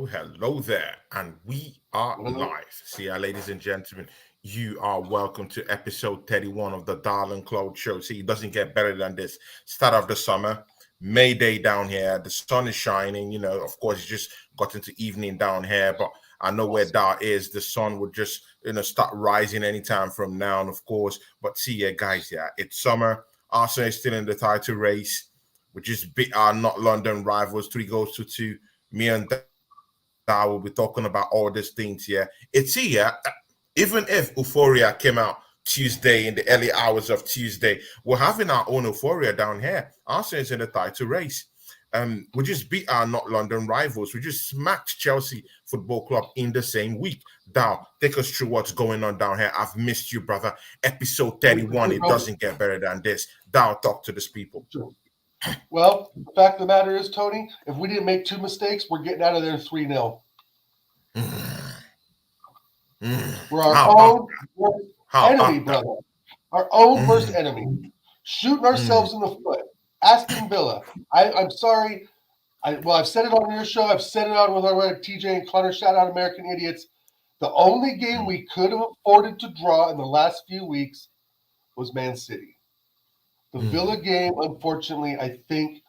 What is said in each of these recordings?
hello there, and we are live. See, ladies and gentlemen, you are welcome to episode 31 of the Darling Claude Show. See, it doesn't get better than this. Start of the summer, May Day down here. The sun is shining. Of course, it's just got into evening down here, but I know where Dar is. The sun would just, start rising anytime from now, and of course. But see, guys, it's summer. Arsenal is still in the title race. We just beat our not London rivals 3-2. Me and Dar will be talking about all these things here. It's here. Even if euphoria came out Tuesday in the early hours of Tuesday, we're having our own euphoria down here. Arsenal is in the title race. We just beat our not London rivals. We just smacked Chelsea Football Club in the same week. Dow, take us through what's going on down here. I've missed you, brother. Episode 31. It doesn't get better than this. Dow, talk to these people. Well, the fact of the matter is, Tony, if we didn't make two mistakes, we're getting out of there 3-0. We're our own worst enemy, brother. Our own worst enemy. Shooting ourselves in the foot. Aston Villa. I'm sorry. I've said it on your show. I've said it on with our TJ and Connor. Shout out American Idiots. The only game we could have afforded to draw in the last few weeks was Man City. The Villa game, unfortunately, I think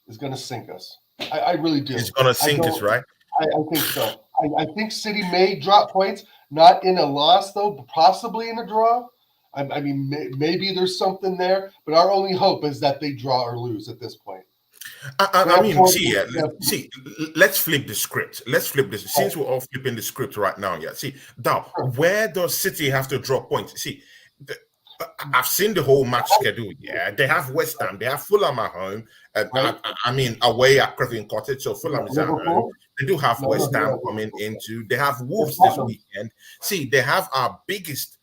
is going to sink us. I really do. It's going to sink us, right? I think so. I think City may drop points, not in a loss, though, but possibly in a draw. I mean, maybe there's something there, but our only hope is that they draw or lose at this point. See, let's flip the script. Let's flip this. Since we're all flipping the script right now, see, Dow, where does City have to drop points? See, I've seen the whole match schedule. Yeah, they have West Ham, they have Fulham at home. Away at Craven Cottage, so Fulham is at home. They do have West Ham coming into. They have Wolves this weekend. See, they have our biggest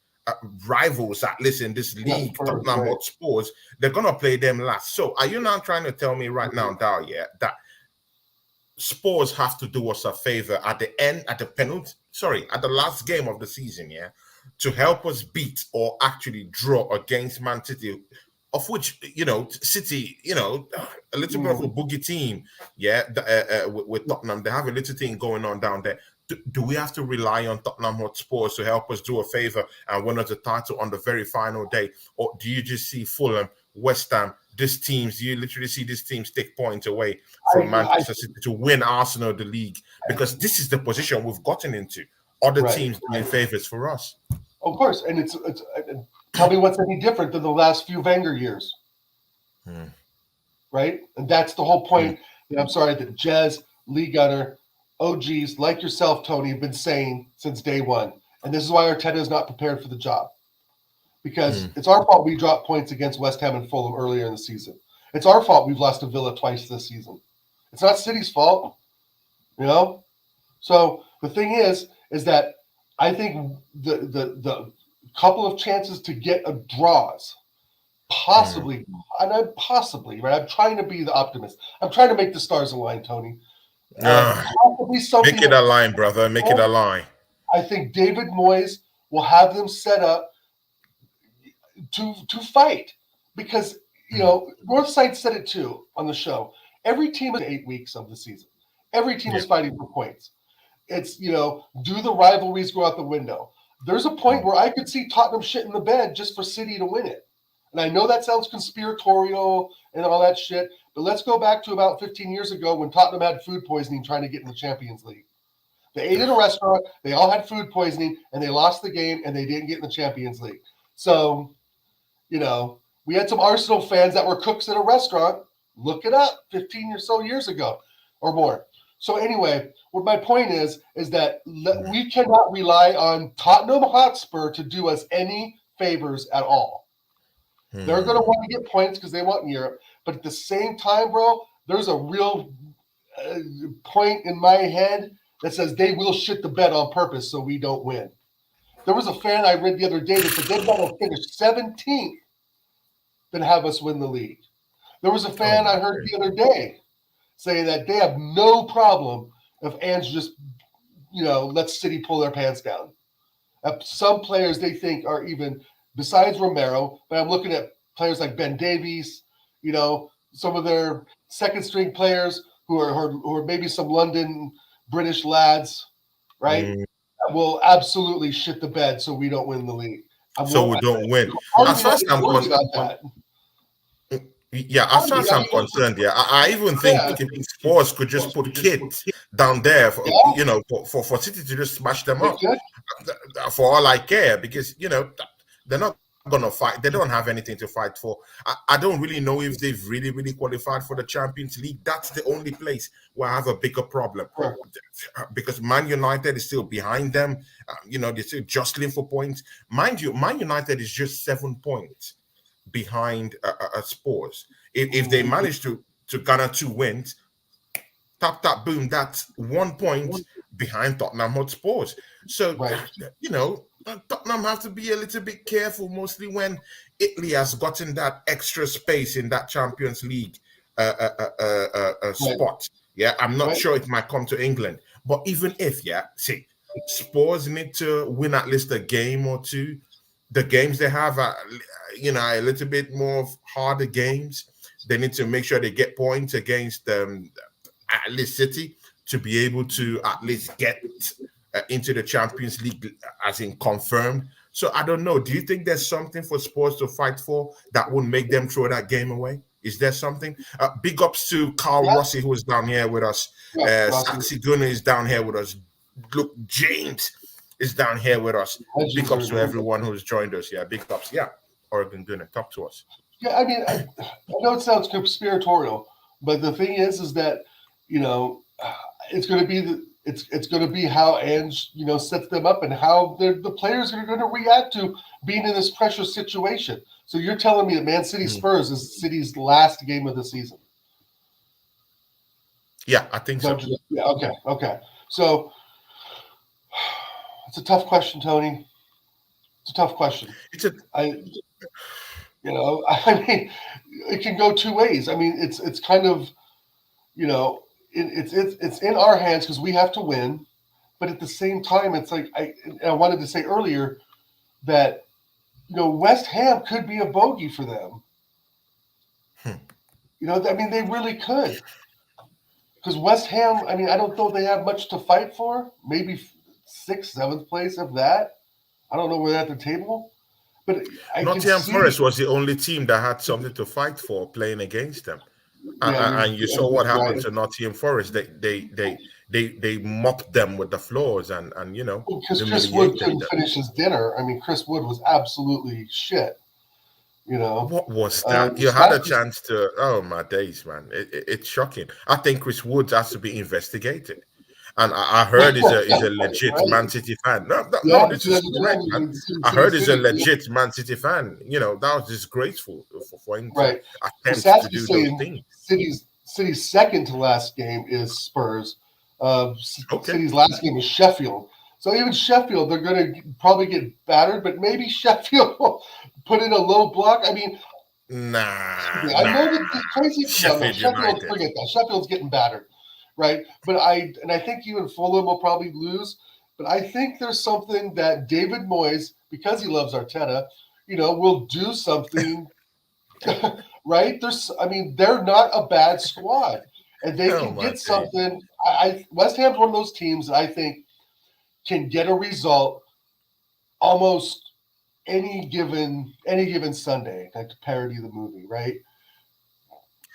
rivals, at least in this league, Tottenham Hotspurs. They're gonna play them last. So, are you now trying to tell me right now, Dow, that Spurs have to do us a favor at the end, at the last game of the season, to help us beat or actually draw against Man City, of which, City, a little bit of a boogie team, with Tottenham. They have a little thing going on down there. Do we have to rely on Tottenham Hotspurs to help us do a favor and win us the title on the very final day? Or do you just see Fulham, West Ham, these teams, you literally see these teams take points away from Manchester City to win Arsenal the league? Because this is the position we've gotten into. Other teams doing favors for us. Of course, and it's tell me what's any different than the last few Wenger years, right? And that's the whole point. I'm sorry that Jez, Lee Gunner, OGs like yourself, Tony, have been saying since day one, and this is why Arteta is not prepared for the job, because it's our fault we dropped points against West Ham and Fulham earlier in the season. It's our fault we've lost to Villa twice this season. It's not City's fault, So the thing is that I think the couple of chances to get a draws, possibly, and I'm possibly, right? I'm trying to be the optimist. I'm trying to make the stars align, Tony. Make it a line, brother. Make it a line. I think David Moyes will have them set up to fight, because Northside said it too on the show. Every team in 8 weeks of the season, every team is fighting for points. It's do the rivalries go out the window? There's a point where I could see Tottenham shit in the bed just for City to win it. And I know that sounds conspiratorial and all that shit, but let's go back to about 15 years ago when Tottenham had food poisoning trying to get in the Champions League. They ate at a restaurant, they all had food poisoning, and they lost the game, and they didn't get in the Champions League. So, we had some Arsenal fans that were cooks at a restaurant. Look it up, 15 or so years ago or more. So anyway, what my point is that we cannot rely on Tottenham Hotspur to do us any favors at all. They're going to want to get points because they want in Europe. But at the same time, bro, there's a real point in my head that says they will shit the bed on purpose so we don't win. There was a fan I read the other day that said they'd rather finish 17th than have us win the league. There was a fan I heard the other day saying that they have no problem if Ange just, lets City pull their pants down. Some players they think are even, besides Romero, but I'm looking at players like Ben Davies, some of their second string players who are maybe some London British lads, right? Mm. Will absolutely shit the bed so we don't win the league. So we don't win. As far as I'm concerned, yeah, as far as I'm concerned, yeah, I even think if Spurs could just put kids down there, for, you know, for City to just smash them up, for all I care, because you know they're not gonna fight. They don't have anything to fight for. I don't really know if they've really qualified for the Champions League. That's the only place where I have a bigger problem, because Man United is still behind them. You know, they're still jostling for points. Mind you, Man United is just 7 points behind Spurs. If they manage to garner 2 wins, tap boom, that's 1 point behind Tottenham Hotspurs. So you know, Tottenham have to be a little bit careful, mostly when Italy has gotten that extra space in that Champions League spot. Yeah, I'm not sure it might come to England, but even if, see, Spurs need to win at least a game or two. The games they have are, you know, a little bit more harder games. They need to make sure they get points against at least City to be able to at least get into the Champions League, as in confirmed. So I don't know. Do you think there's something for Spurs to fight for that would make them throw that game away? Is there something? Big ups to Carl Rossi, who is down here with us. Saxi Gunner is down here with us. Look, James is down here with us. Big ups to everyone who's joined us. Yeah, big ups. Yeah, Oregon Gunner, talk to us. Yeah, I mean, I know it sounds conspiratorial, but the thing is that, you know, it's going to be it's going to be how Ange, you know, sets them up and how the players are going to react to being in this pressure situation. So you're telling me that Man City Spurs is City's last game of the season? Yeah, I think so. Yeah, okay. So it's a tough question, Tony. It's a tough question. You know, I mean, it can go two ways. I mean, it's kind of, you know, it's in our hands because we have to win, but at the same time, it's like I wanted to say earlier that, you know, West Ham could be a bogey for them. You know, I mean, they really could, because West Ham, I mean, I don't know if they have much to fight for. Maybe 6th, 7th place of that. I don't know where they're at the table. But Nottingham Forest was the only team that had something to fight for playing against them. And you saw what happened to Nottingham Forest. They mopped them with the floors, and you know, because Chris Wood couldn't finish his dinner. I mean, Chris Wood was absolutely shit. You know, what was that? You had a chance to. Oh my days, man! It's shocking. I think Chris Wood has to be investigated. And I heard he's a legit Man City fan. No, this is great, man. I heard he's a legit Man City fan. You know, that was disgraceful for him to attempt to do those things. City's second to last game is Spurs. City's last game is Sheffield. So even Sheffield, they're going to probably get battered, but maybe Sheffield will put in a low block. I mean, I know that the crazy Sheffield, forget that. Sheffield's getting battered. Right, but I think even Fulham will probably lose. But I think there's something that David Moyes, because he loves Arteta, you know, will do something. Right? They're not a bad squad, and they can get something. West Ham's one of those teams that I think can get a result almost any given Sunday, like to parody the movie, right?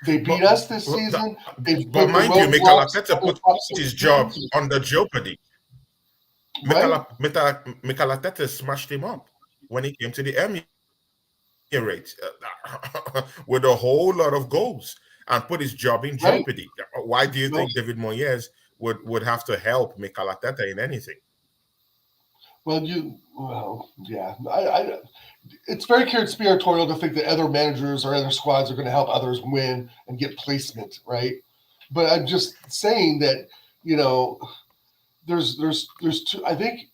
They beat us this season. But mind you, Mikel Arteta put his job under jeopardy. Mikel Arteta smashed him up when he came to the Emirates with a whole lot of goals and put his job in jeopardy. Why do you think David Moyes would have to help Mikel Arteta in anything? It's very conspiratorial to think that other managers or other squads are going to help others win and get placement, right? But I'm just saying that, you know, there's two. I think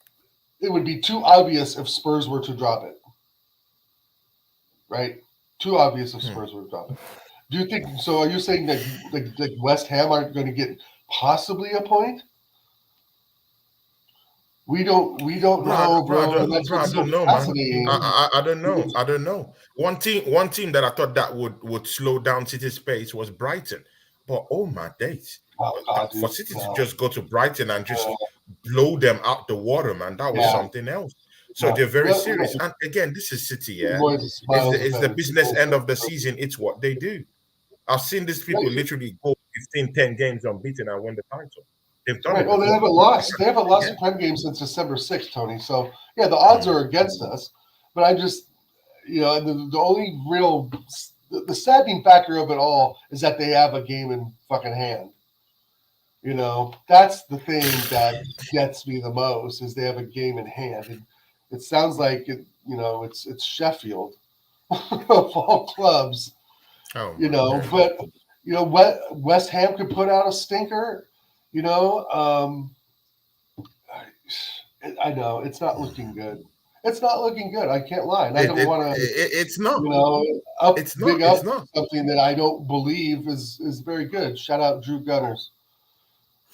it would be too obvious if Spurs were to drop it, right? Too obvious if Spurs were to drop it. Do you think so? Are you saying that like West Ham aren't going to get possibly a point? We don't know, bro. I don't know, man. I don't know. One team that I thought that would slow down City's pace was Brighton, but oh my days, Oh God, For dude, City to no. just go to Brighton and just blow them out the water, man, that was something else. So they're very serious. And again, this is City, yeah. It's the business end of the season. It's what they do. I've seen these people literally go 15, 10 games unbeaten and win the title. They've done it Well, before. they haven't lost. They haven't lost a Prem game since December 6th, Tony. So yeah, the odds are against us. But I just, the only real, the saddening factor of it all is that they have a game in fucking hand. That's the thing that gets me the most is they have a game in hand. And it sounds like it's Sheffield of all clubs. But West Ham could put out a stinker. I know it's not looking good. It's not looking good. I can't lie. And I don't want to. It's not. It's not something that I don't believe is very good. Shout out Drew Gunners.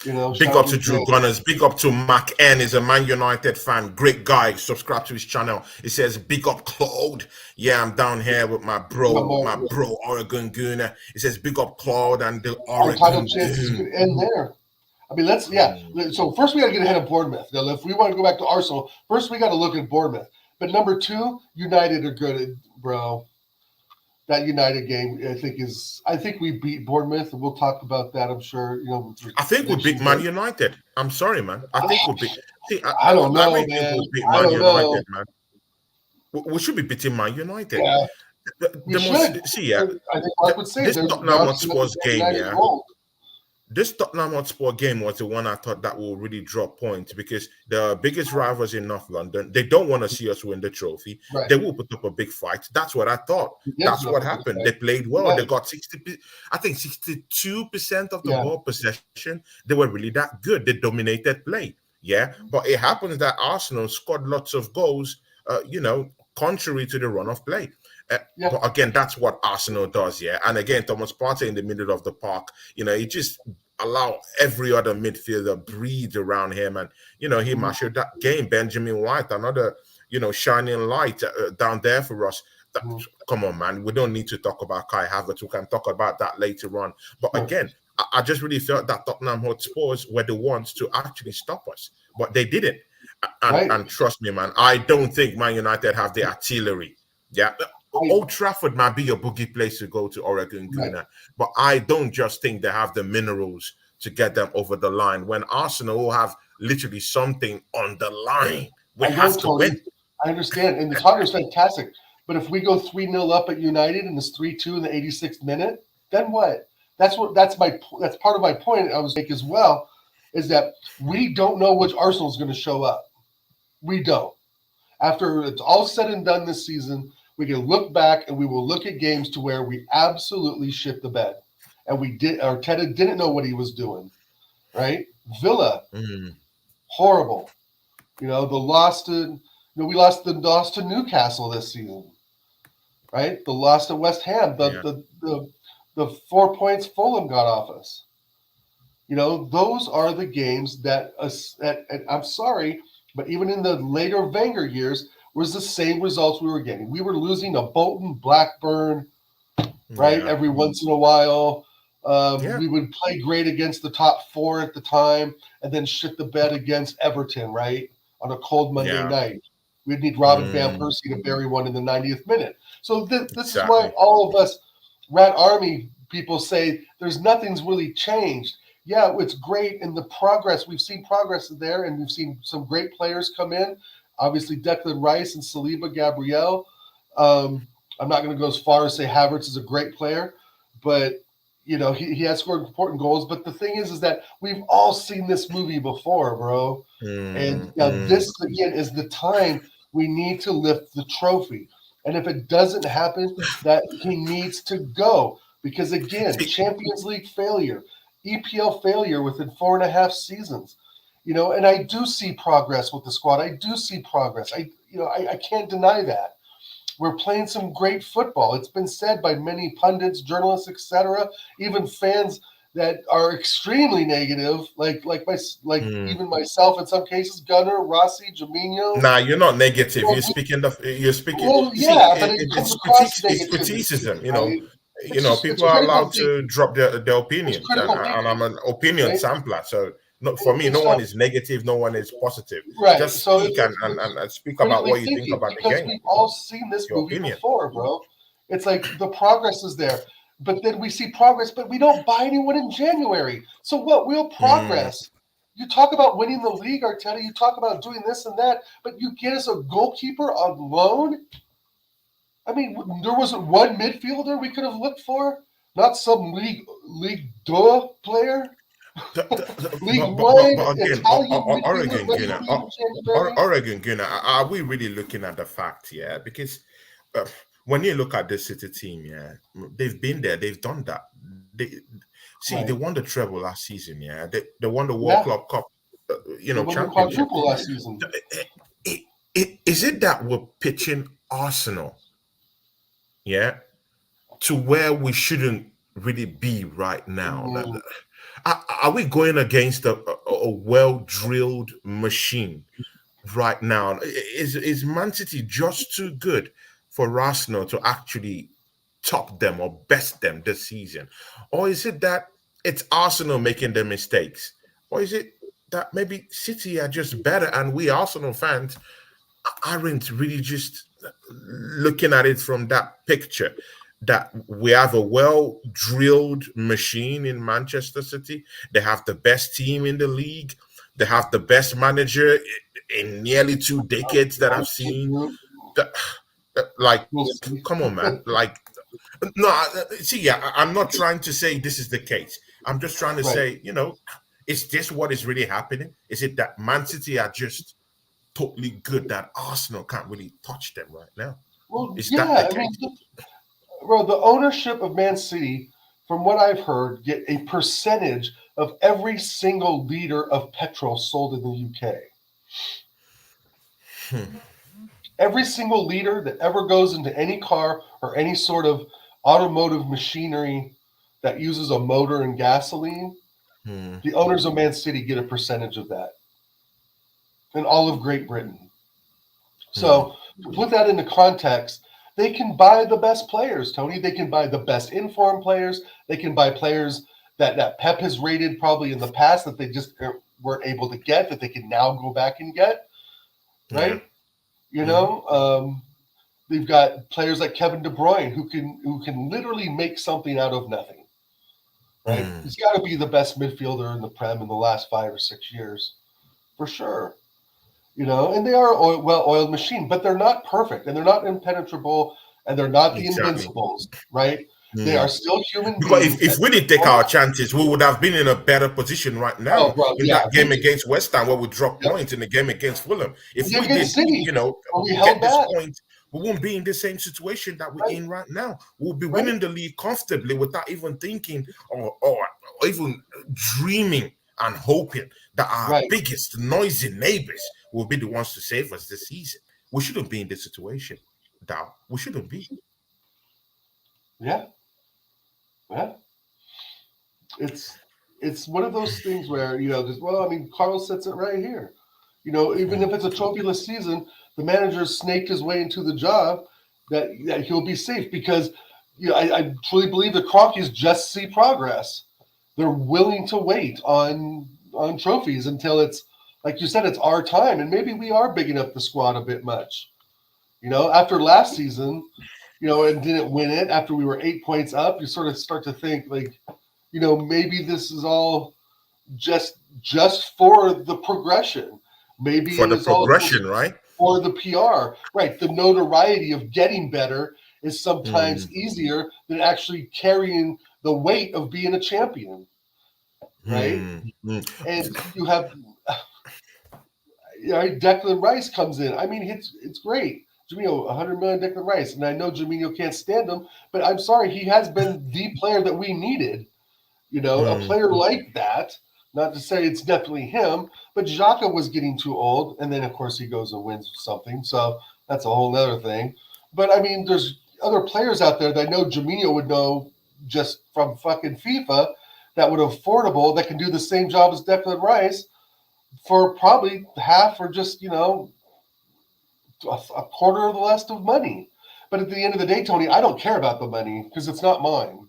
Big up to Drew Gunners. Big up to Mac N. Is a Man United fan. Great guy. Subscribe to his channel. It says big up Claude. Yeah, I'm down here with my bro Oregon Gooner. It says big up Claude and the Oregon chances could end there. I mean, So first we got to get ahead of Bournemouth. Now, if we want to go back to Arsenal, first we got to look at Bournemouth. But number 2, United are good, bro. That United game, I think we beat Bournemouth, and we'll talk about that. I'm sure. I think we beat Man United. I'm sorry, man. I think we beat. See, I don't know, man. We beat Man United, man. We should be beating Man United. Yeah, we should. I think Mark would say this Tottenham Hotspur's game, This Tottenham Hotspur game was the one I thought that will really drop points because the biggest rivals in North London, they don't want to see us win the trophy. Right. They will put up a big fight. That's what I thought. That's what happened. They played well. Yeah. They got 62% of the ball possession. They were really that good. They dominated play. Yeah. But it happens that Arsenal scored lots of goals, contrary to the run of play. But again, that's what Arsenal does, And again, Thomas Partey in the middle of the park, he just allow every other midfielder breathe around him, and he mastered that game. Benjamin White, another shining light down there for us. Come on, man, we don't need to talk about Kai Havertz. We can talk about that later on. But again, I just really felt that Tottenham Hotspurs were the ones to actually stop us, but they didn't. And trust me, man, I don't think Man United have the artillery. Old Trafford might be your boogie place to go to, Oregon Gooner, but I don't just think they have the minerals to get them over the line when Arsenal will have literally something on the line. We have to win. I understand, and the Tottenham is fantastic, but if we go 3-0 up at United and it's 3-2 in the 86th minute, then what? That's part of my point I was making as well, is that we don't know which Arsenal is going to show up. We don't. After it's all said and done this season, we can look back and we will look at games to where we absolutely shit the bed. And Arteta didn't know what he was doing, right? Villa, horrible. We lost to Newcastle this season, right? The loss to West Ham, the 4 points Fulham got off us. Those are the games that I'm sorry, but even in the later Wenger years, was the same results we were getting. We were losing to Bolton, Blackburn, right? Every once in a while. We would play great against the top 4 at the time and then shit the bed against Everton, right? On a cold Monday night. We'd need Robin Van Persie to bury one in the 90th minute. So this is why all of us Rat Army people say nothing's really changed. Yeah, it's great in the progress. We've seen progress there, and we've seen some great players come in. Obviously, Declan Rice and Saliba Gabriel. I'm not going to go as far as say Havertz is a great player, but he has scored important goals. But the thing is that we've all seen this movie before, bro. And this again is the time we need to lift the trophy. And if it doesn't happen, that he needs to go because again, Champions League failure, EPL failure within 4.5 seasons. And I do see progress with the squad. I do see progress. I can't deny that. We're playing some great football. It's been said by many pundits, journalists, etc., even fans that are extremely negative, even myself in some cases, Gunner, Rossi, Jaminho. Nah, you're not negative. You're speaking. Well, yeah, but it's criticism. Criticism. You know, it's people are critical allowed to thinking. drop their It's opinions, critical and I'm thinking, an opinion right? sampler. So, for me, And no one so, is negative, no one is positive. right. Just So speak it's and speak about critically what you think thinking about the because game, we've all seen this your movie opinion. before, bro. It's like the progress is there, but then we see progress, but we don't buy anyone in January. So what? Real Mm. progress. You talk about winning the league, Arteta. You talk about doing this and that, but you get us a goalkeeper on loan. I mean, there wasn't one midfielder we could have looked for, not some League Deux player, League One But again, Italian midfielder Oregon ready to Gunner, be in January. Oregon Gunner, are we really looking at the fact? Yeah, because uh, when you look at the City team, yeah, they've been there, they've done that. They see they Right. won the treble last season. Yeah, they won the World Yeah. Club Cup, They won the championship. quadruple last season. Is it that we're pitching Arsenal, yeah, to where we shouldn't really be right now? Mm, Are we going against a well-drilled machine right now? Is Man City just too good for Arsenal to actually top them or best them this season? Or is it that it's Arsenal making the mistakes? Or is it that maybe City are just better and we Arsenal fans aren't really just looking at it from that picture that we have a well drilled machine in Manchester City. They have the best team in the league. They have the best manager in nearly 2 decades that I've seen. you- The- Like, We'll see. come on, man. Like, no, see, yeah, I'm not trying to say this is the case. I'm just trying to Right. say, is this what is really happening? Is it that Man City are just totally good that Arsenal can't really touch them right now? Well, Is that the yeah. I case? mean, bro, the ownership of Man City, from what I've heard, get a percentage of every single liter of petrol sold in the UK. Hmm. Every single liter that ever goes into any car or any sort of automotive machinery that uses a motor and gasoline, Hmm. the owners of Man City get a percentage of that in all of Great Britain. Hmm. So to put that into context, they can buy the best players, Tony. They can buy the best informed players. They can buy players that Pep has rated probably in the past that they just weren't able to get, that they can now go back and get, Yeah. right? You Hmm. know, they've got players like Kevin De Bruyne who can literally make something out of nothing, right? Hmm. He's got to be the best midfielder in the Prem in the last 5 or 6 years, for sure. And they are a well-oiled machine, but they're not perfect, and they're not impenetrable, and they're not the Exactly. invincibles, right? They Hmm. are still human Because beings. if we didn't take our chances, we would have been in a better position right Oh, now bro, in yeah, that game against West Ham where we dropped yep. points in the game against Fulham. The If game we against did, City, where we held get this back, point, we won't be in the same situation that we're right? in right now. We'll be Right? winning the league comfortably without even thinking or even dreaming and hoping that our Right? biggest noisy neighbors will be the ones to save us this season. We shouldn't be in this situation, Dow. We shouldn't be. Yeah, yeah. It's one of those things where I mean, Carl sets it right here. Even if it's a trophyless season, the manager snaked his way into the job that he'll be safe because I truly believe the Crockies just see progress. They're willing to wait on trophies until it's like you said, it's our time, and maybe we are bigging up the squad a bit much. After last season, and didn't win it after we were 8 points up, you sort of start to think like, maybe this is all just for the progression. Maybe For it the is all just progression, right? for the PR. Right. The notoriety of getting better is sometimes Mm, easier than actually carrying the weight of being a champion. Right. mm, mm. And you have Declan Rice comes in. I mean, it's great. Jamino, 100 million Declan Rice. And I know Jamino can't stand him, but I'm sorry, he has been the player that we needed. A Mm, player like that, not to say it's definitely him, but Xhaka was getting too old. And then, of course, he goes and wins something. So that's a whole other thing. But, I mean, there's other players out there that I know Jamino would know just from fucking FIFA that would affordable that can do the same job as Declan Rice for probably half or just, a quarter of the less of money. But at the end of the day, Tony, I don't care about the money because it's not mine.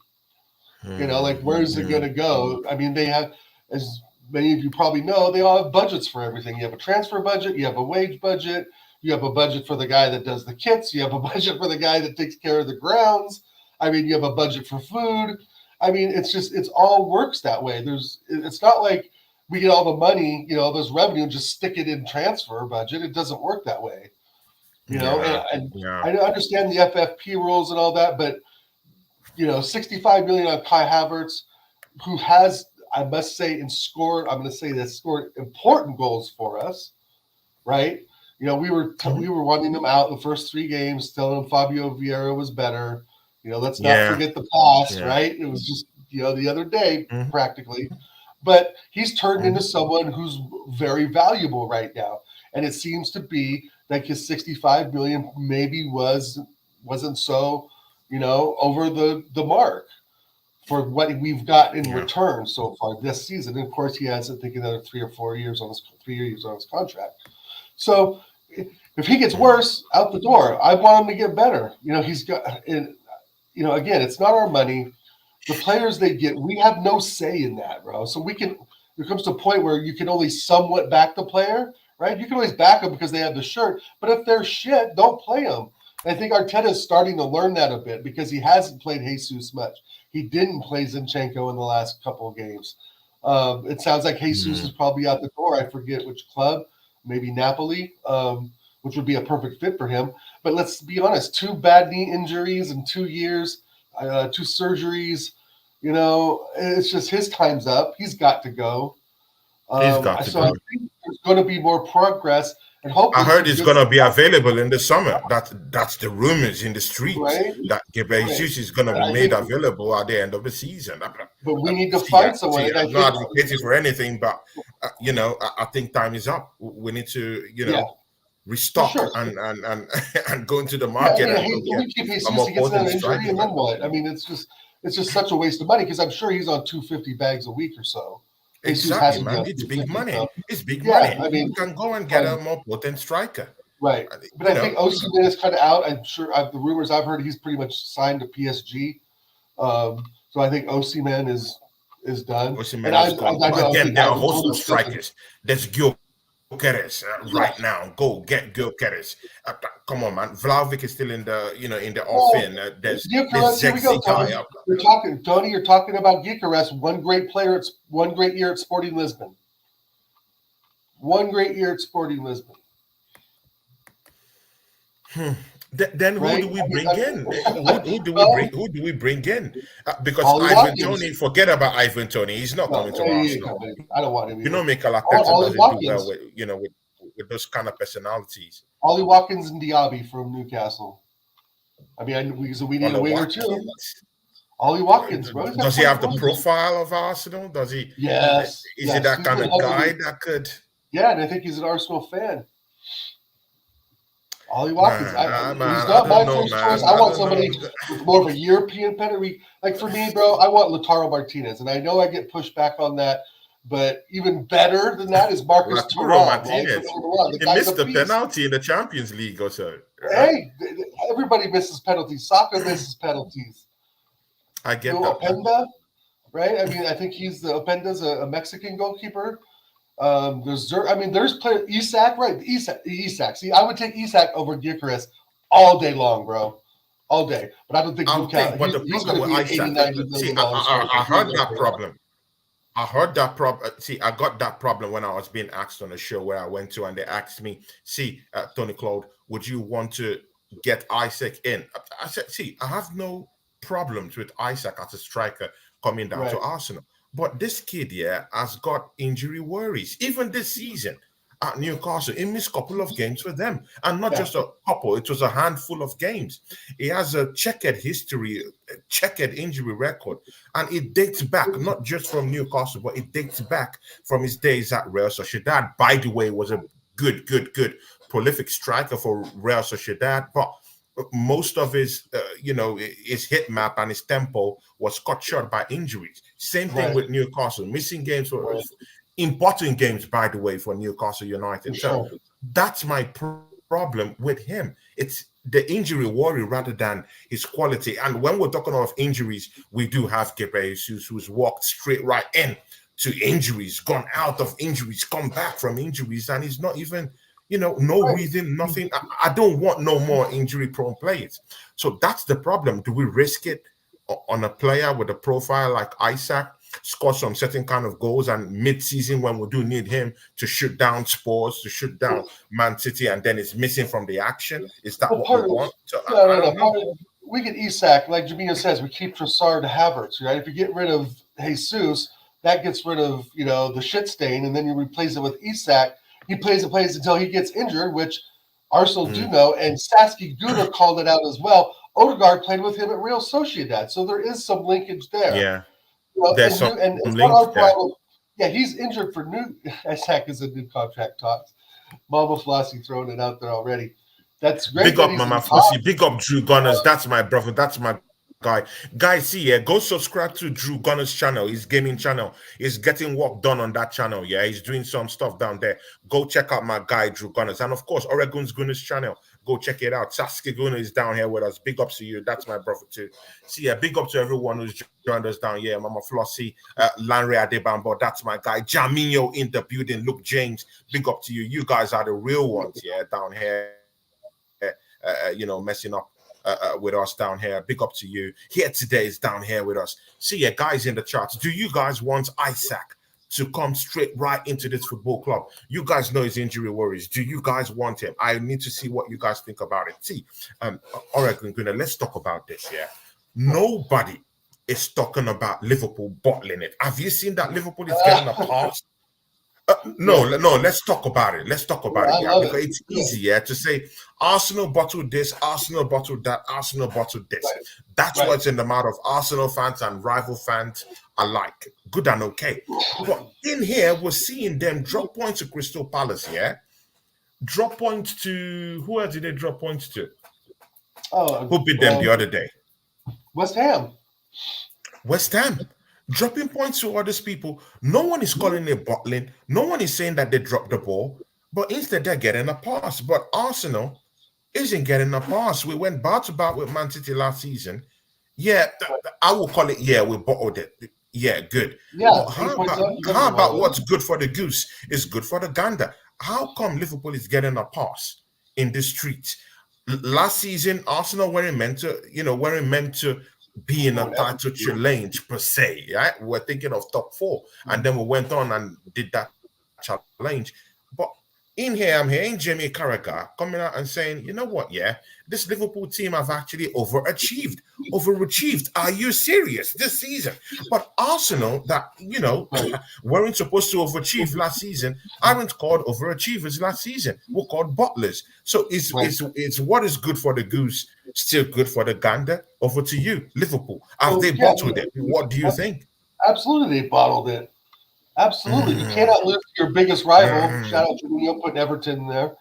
Like where's it going to go? I mean, they have, as many of you probably know, they all have budgets for everything. You have a transfer budget, you have a wage budget, you have a budget for the guy that does the kits, you have a budget for the guy that takes care of the grounds. I mean, you have a budget for food. I mean, it's all works that way. It's not like we get all the money, this revenue, and just stick it in transfer budget. It doesn't work that way. And I understand the FFP rules and all that, but 65 million on Kai Havertz, who has, I must say, scored important goals for us, right? We were wanting them out the first 3 games, telling them Fabio Vieira was better. Let's not forget the past, right? It was just the other day practically, but he's turned into someone who's very valuable right now, and it seems to be like his 65 million maybe wasn't so over the mark for what we've got in return so far this season. And of course, he has, I think, another 3 or 4 years on his contract. So if he gets worse, out the door. I want him to get better. He's got, again, it's not our money. The players they get, we have no say in that, bro. So there comes to a point where you can only somewhat back the player, right? You can always back them because they have the shirt, but if they're shit, don't play them. I think Arteta is starting to learn that a bit because he hasn't played Jesus much. He didn't play Zinchenko in the last couple of games. It sounds like Jesus is probably out the door. I forget which club, maybe Napoli, which would be a perfect fit for him. But let's be honest, 2 bad knee injuries in 2 years, 2 surgeries. It's just his time's up. He's got to go. He's got to go. I think there's going to be more progress. And hopefully I heard he's going to be available in the summer. That's the rumors in the streets, right? That Gabriel Jesus is going to be made available at the end of the season. But we need to find someone. I'm not advocating for anything, but I think time is up. We need to, restock and go into the market. We keep Jesus, he gets an injury, and then what? I mean, it's just such a waste of money because I'm sure he's on 250 bags a week or so. Exactly, man. It's big money. It's big money. I mean, you can go and get a more potent striker. Right. But I think Osimhen is kind of out. I'm sure the rumors I've heard, he's pretty much signed to PSG. So I think Osimhen is done. Osimhen is gone. Again, there are a host of strikers. There's Gyökeres right now. Go get Gyökeres. Come on, man. Vlahovic is still in the offing. There's Zexi guy up. You're talking about Gyökeres, one great player, one great year at Sporting Lisbon. One great year at Sporting Lisbon. Then who do we bring in? Who do we bring in? Because Ivan Toney, forget about Ivan Toney. He's not coming to Arsenal. I don't want him. Mikel Arteta doesn't do well with those kind of personalities. Ollie Watkins and Diaby from Newcastle. I mean, we need a winger too. Ollie Watkins, bro. Does he have the profile of Arsenal? Does he? Yes. Is he that kind of guy that could? Yeah, and I think he's an Arsenal fan. Ollie Watkins. He's not my first choice. I want somebody with more of a European pedigree. Like for me, bro, I want Lautaro Martinez, and I know I get pushed back on that, but even better than that is Marcus Thuram. Martinez. He missed the penalty in the Champions League or so. Hey, everybody misses penalties. Soccer misses penalties. I get that. Openda, right? I mean, I think Openda's a Mexican goalkeeper. There's player Isak, right? Isak. See, I would take Isak over Gyökeres all day long, bro. All day. But I don't think he'll count. But the problem with Isak, see, I heard that problem. I heard that problem. See, I got that problem when I was being asked on a show where I went to, and they asked me, Tony Claude, would you want to get Isak in? I said, see, I have no problems with Isak as a striker coming down to Arsenal. But this kid, has got injury worries. Even this season at Newcastle, he missed a couple of games for them. And not just a couple, it was a handful of games. He has a checkered history, a checkered injury record. And it dates back, not just from Newcastle, but it dates back from his days at Real Sociedad. By the way, was a good, prolific striker for Real Sociedad. But most of his hit map and his tempo was cut short by injuries. Same thing with Newcastle, missing games for important games, by the way, for Newcastle United. So that's my problem with him. It's the injury worry rather than his quality. And when we're talking of injuries, we do have Gabriel Jesus, who's walked straight right in to injuries, gone out of injuries, come back from injuries, and he's not even, no rhythm, nothing. I don't want no more injury-prone players. So that's the problem. Do we risk it on a player with a profile like Isaac, score some certain kind of goals, and mid-season when we do need him to shoot down Spurs, to shoot down Man City, and then it's missing from the action? Is that what we want? So, we get Isak, like Jamino says, we keep Trossard to Havertz, right? If you get rid of Jesus, that gets rid of, the shit stain, and then you replace it with Isak. He plays until he gets injured, which Arsenal do know, and Saski Guna called it out as well. Odegaard played with him at Real Sociedad, so there is some linkage there. Yeah. There's and it's not our problem. Yeah, he's injured for new. Isaac is a new contract talks. Mama Flossie throwing it out there already. That's great. Big up Mama Flossie. Big up Drew Gunners. That's my brother. That's my guy. Guys, see, go subscribe to Drew Gunners' channel, his gaming channel. He's getting work done on that channel. Yeah, he's doing some stuff down there. Go check out my guy, Drew Gunners. And of course, Oregon's Gunners channel. Go check it out. Sasuke Guna is down here with us. Big ups to you. That's my brother too. See, big up to everyone who's joined us down here. Mama Flossie, Lanre Adebambo, that's my guy. Jaminho in the building. Luke James, big up to you. You guys are the real ones, down here. Messing up with us down here. Big up to you. Here today is down here with us. See, guys in the charts. Do you guys want Isaac to come straight right into this football club? You guys know his injury worries. Do you guys want him? I need to see what you guys think about it. See, Oregon, let's talk about this. Nobody is talking about Liverpool bottling it. Have you seen that Liverpool is getting a pass? No, let's talk about it. Let's talk about it, because it's easy, to say Arsenal bottled this, Arsenal bottled that, Arsenal bottled this. That's what's in the mouth of Arsenal fans and rival fans alike. Good and okay. But in here, we're seeing them drop points to Crystal Palace, drop points to, who else did they drop points to? Who beat them the other day? West Ham. Dropping points to others people. No one is calling it bottling. No one is saying that they dropped the ball, but instead they're getting a pass. But Arsenal isn't getting a pass. We went bar to bar with Man City last season. I will call it, we bottled it. Yeah, good. Yeah. How about what's good for the goose is good for the gander? How come Liverpool is getting a pass in the streets? Last season, Arsenal weren't meant to be in a title challenge per se, right? We're thinking of top 4, and then we went on and did that challenge. But in here, I'm hearing Jamie Carragher coming out and saying, you know what, this Liverpool team have actually overachieved. Are you serious this season? But Arsenal, that, weren't supposed to overachieve last season, aren't called overachievers last season. We're called bottlers. So it's what is good for the goose still good for the gander? Over to you, Liverpool. Have they bottled it? What do you think? Absolutely, they bottled it. Absolutely. You cannot lose to your biggest rival. Shout out to Neil putting Everton in there.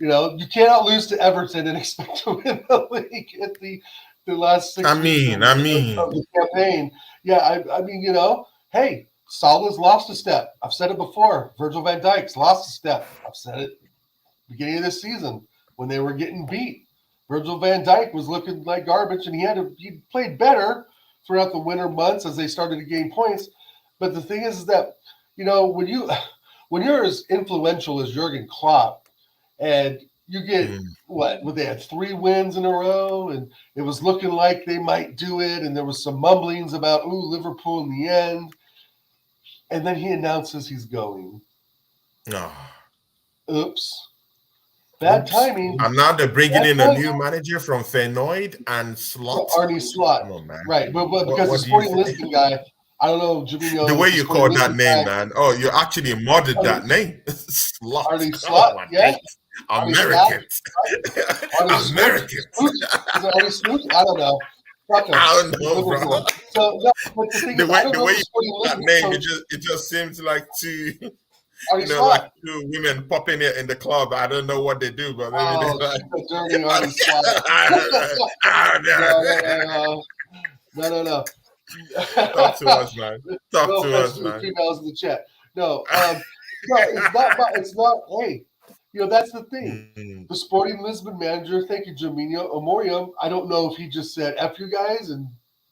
You cannot lose to Everton and expect to win the league at the last 6 weeks of the campaign. Hey, Salah's lost a step. I've said it before. Virgil van Dijk's lost a step. I've said it beginning of this season when they were getting beat. Virgil van Dijk was looking like garbage, and he played better throughout the winter months as they started to gain points. But the thing is that, when you're as influential as Jurgen Klopp, and you get they had 3 wins in a row, and it was looking like they might do it, and there was some mumblings about Liverpool in the end, and then he announces he's going. Oops. Bad timing. And now they're bringing in a new manager from Feyenoord and Slot. Arnie Slot. Come on, man. Right, but because the Sporting Lisbon guy, I don't know, Jamino. The way you call that name, man. Oh, you actually modded that name. Slot. Arnie Slot, Americans. Americans. Arnie Snoot? I don't know. I don't know, bro. So, but the way you call that name, it just seems like two... like 2 women popping it in the club. I don't know what they do, but maybe they're like... dirty Arnie Slot. No. Talk to us, man. Talk to us, man. Females in the chat. No, it's not. Hey, That's the thing. Mm. The Sporting Lisbon manager, thank you, Jaminho Omorium. I don't know if he just said "F you guys" and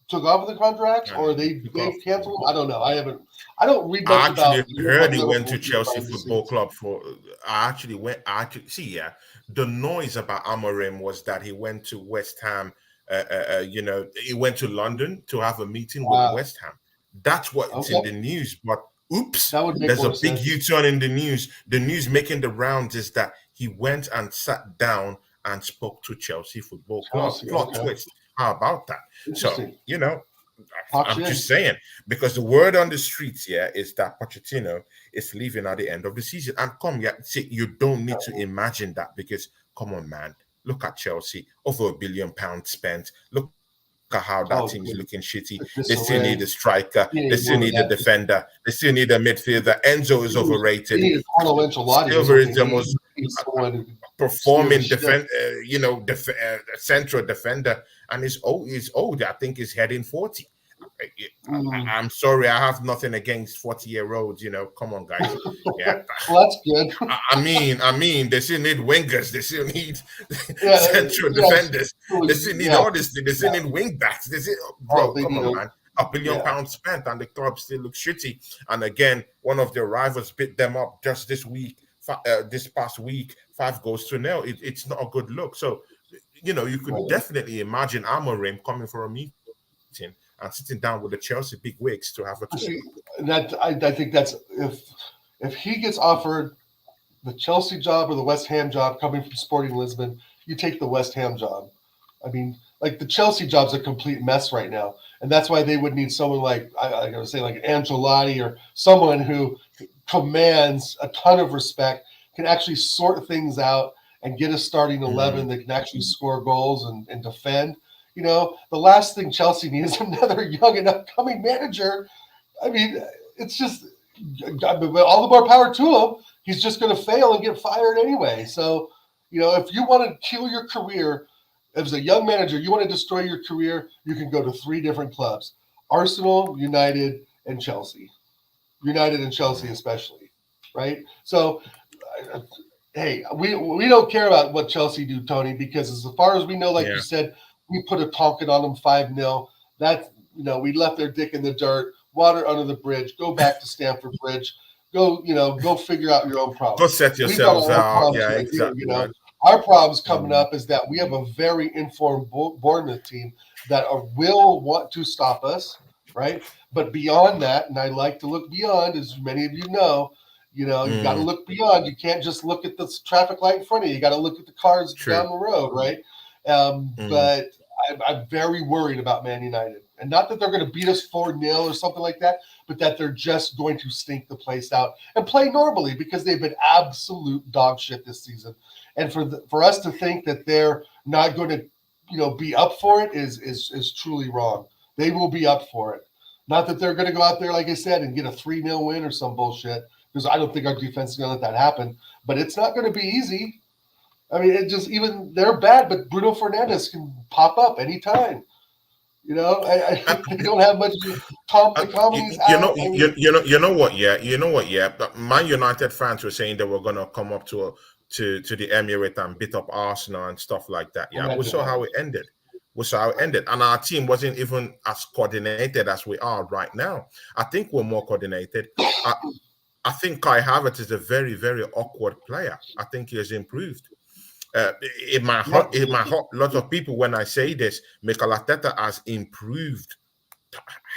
took off of the contracts, And or he took off. they've canceled them. I don't know. I don't read I much actually about heard what he went to Liverpool do Chelsea behind the Football scenes. Club for. I actually went. I actually see. Yeah, the noise about Amorim was that he went to West Ham. He went to London to have a meeting with West Ham. That's what's in Okay, the news. But oops, that would make there's a more big sense. U-turn in the news. The news making the rounds is that he went and sat down and spoke to Chelsea Football Club. Chelsea, Plot okay, twist. How about that? So, interesting. I'm Talk just in. saying, because the word on the streets here is that Pochettino is leaving at the end of the season. And come, yeah, see, you don't need to imagine that because, come on, man, look at Chelsea, over £1 billion spent. Look at how that Oh, team is good. looking shitty. The They still need disarray. a striker. He They ain't still doing need a that. defender. They still need a midfielder. Enzo is He overrated. needed Carlo Ancelotti or Silver is something. the He most needs someone who can steer the performing ship. central defender, and he's old. He's old. I think he's heading 40. I'm sorry, I have nothing against 40-year-olds. Come on, guys. Yeah, Well, that's good. I mean, they still need wingers. They still need Yeah, central yes. defenders. They still need Yeah, all this. They still need wing backs. They still, oh, bro, they come need on, a man. £1 billion yeah. spent, and the club still looks shitty. And again, one of their rivals bit them up just this week. This past week, 5-0. It's not a good look. So, you could Right. definitely imagine Amorim coming for a meeting and sitting down with the Chelsea big wigs to have a talk. See, I think that's if he gets offered the Chelsea job or the West Ham job coming from Sporting Lisbon, you take the West Ham job. I mean, like the Chelsea job's a complete mess right now, and that's why they would need someone like I would say like Ancelotti or someone who commands a ton of respect, can actually sort things out and get a starting 11 that can actually score goals and defend. The last thing Chelsea needs is another young and upcoming manager. I mean, it's just all the more power to him. He's just going to fail and get fired anyway. So, if you want to kill your career as a young manager, you want to destroy your career, you can go to 3 different clubs: Arsenal, United, and Chelsea. United and Chelsea especially, right? So, hey, we don't care about what Chelsea do, Tony, because as far as we know, like you said, we put a Tonkin on them 5-0. That we left their dick in the dirt, water under the bridge. Go back to Stamford Bridge. Go figure out your own problems. Go set yourselves out. Yeah, exactly. Here, Our problems coming up is that we have a very informed Bournemouth team that will want to stop us, right? But beyond that, and I like to look beyond, as many of you know, you got to look beyond. You can't just look at the traffic light in front of you. You got to look at the cars down the road, right? But I'm very worried about Man United. And not that they're going to beat us 4-0 or something like that, but that they're just going to stink the place out and play normally because they've been absolute dog shit this season. And for us to think that they're not going to, be up for it is truly wrong. They will be up for it. Not that they're going to go out there, like I said, and get a 3-0 win or some bullshit, because I don't think our defense is going to let that happen. But it's not going to be easy. I mean, they're bad, but Bruno Fernandes can pop up anytime. They don't have much comedies out. You know what? Yeah. But Man United fans were saying they were gonna come up to the Emirates and beat up Arsenal and stuff like that. Yeah, we saw how it ended. And our team wasn't even as coordinated as we are right now. I think we're more coordinated. I think Kai Havertz is a very, very awkward player. I think he has improved. It might hurt lots of people when I say this. Mikel Arteta has improved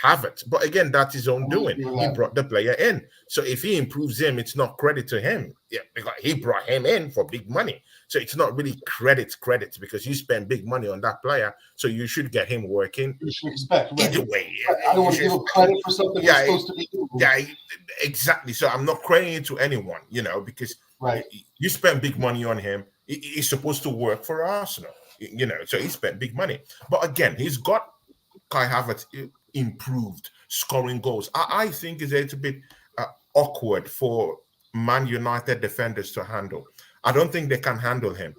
Havertz, but again, that's his own doing. He brought the player in, so if he improves him, it's not credit to him. Yeah, because he brought him in for big money, so it's not really credit because you spend big money on that player, so you should get him working. You should expect either way. I don't want to give him credit for something he's supposed to be doing. Yeah, exactly. So I'm not crediting it to anyone, because you spend big money on him. He's supposed to work for Arsenal, so he spent big money. But again, he's got Kai Havertz improved scoring goals. I think it's a little bit awkward for Man United defenders to handle. I don't think they can handle him.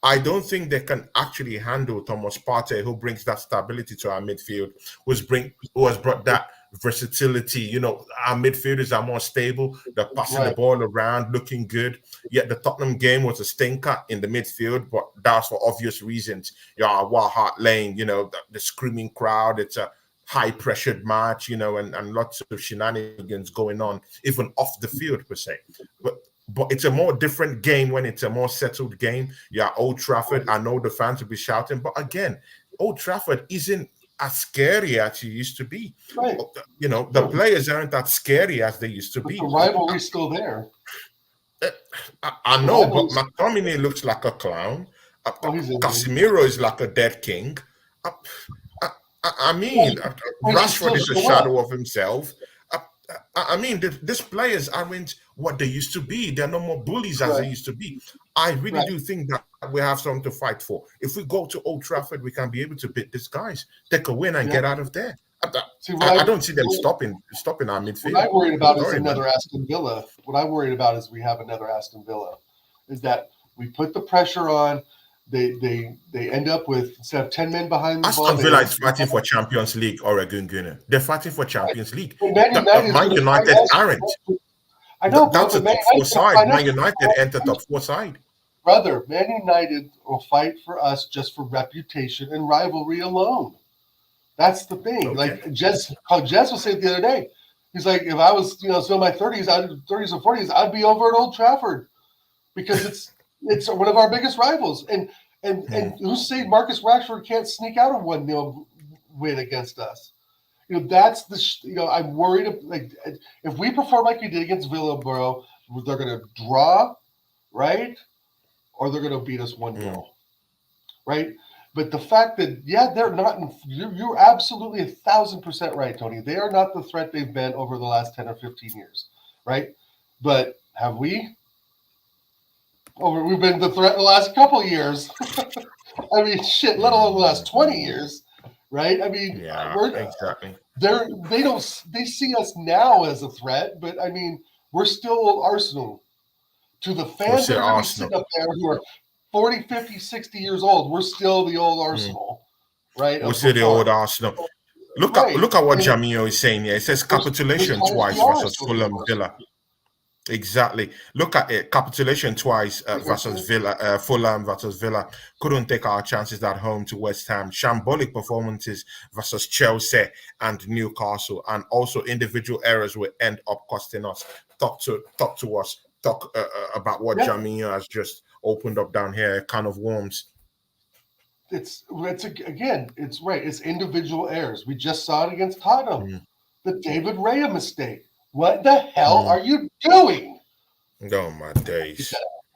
I don't think they can actually handle Thomas Partey, who brings that stability to our midfield, who has brought that versatility. You know, our midfielders are more stable. They're passing the ball around, looking good. Yet the Tottenham game was a stinker in the midfield, but that's for obvious reasons. Wild Hart Lane, you know, the screaming crowd. It's a high-pressured match, you know, and lots of shenanigans going on, even off the field per se. But it's a more different game when it's a more settled game. Yeah, Old Trafford, I know the fans will be shouting, but again, Old Trafford isn't as scary as it used to be. Right. You know, the players aren't that scary as they used to be. The rivalry's still there. I know, but McTominay looks like a clown. Casemiro is like a dead king. I mean, Rashford is a shadow of himself. I mean, these players aren't what they used to be. They're no more bullies as they used to be. I really do think that we have something to fight for. If we go to Old Trafford, we can be able to beat these guys, take a win, and get out of there. I don't see them stopping our midfield. What I worried about is another Aston Villa. What I worried about is we have another Aston Villa. Is that we put the pressure on. They end up with, instead of 10 men behind the ball. Aston Villa is fighting for Champions League or a Gungunner. They're fighting for Champions League. Man United aren't. I know, that's a top four side. Man United entered top four side. Brother, Man United will fight for us just for reputation and rivalry alone. That's the thing. Okay. Like Jez was saying the other day. He's like, if I was, still in my 30s or 40s, I'd be over at Old Trafford because it's one of our biggest rivals. And who's saying Marcus Rashford can't sneak out a 1-0 win against us? That's I'm worried. Like, if we perform like we did against Villa, bro, they're going to draw, right? Or they're going to beat us 1-0, right? But the fact that, they're not, you're absolutely 1,000% right, Tony. They are not the threat they've been over the last 10 or 15 years, right? But have we? We've been the threat the last couple of years. I mean, shit, let alone the last 20 years, right? I mean, exactly. They see us now as a threat, but I mean, we're still old Arsenal. To the fans that are sitting up there who are 40, 50, 60 years old, we're still the old Arsenal, right? We're still the old Arsenal. Look at what Jamio is saying here. It says capitulation twice versus Fulham Villa. Exactly. Look at it. Capitulation twice versus Villa. Fulham versus Villa. Couldn't take our chances at home to West Ham. Shambolic performances versus Chelsea and Newcastle. And also individual errors will end up costing us. Talk to us. Talk about what Jamio has just opened up down here. A can of worms. It's right. It's individual errors. We just saw it against Tottenham. The David Raya mistake. What the hell are you doing? Oh, my days.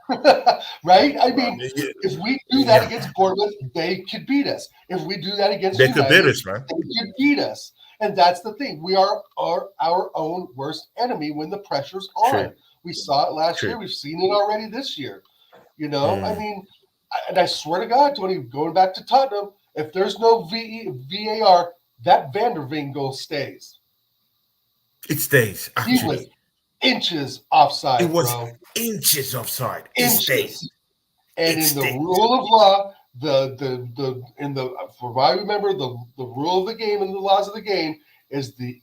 Right? I mean, if we do that against Bournemouth, they could beat us. If we do that against United, could beat us, man. They could beat us. And that's the thing. We are our own worst enemy when the pressure's on. True. We saw it last year. We've seen it already this year. I mean, and I swear to God, Tony, going back to Tottenham, if there's no VAR, that Van der Veen goal stays. It stays, actually. He was inches offside, It was bro. inches offside. Inches. And in the rule of law, for what I remember, the rule of the game and the laws of the game is the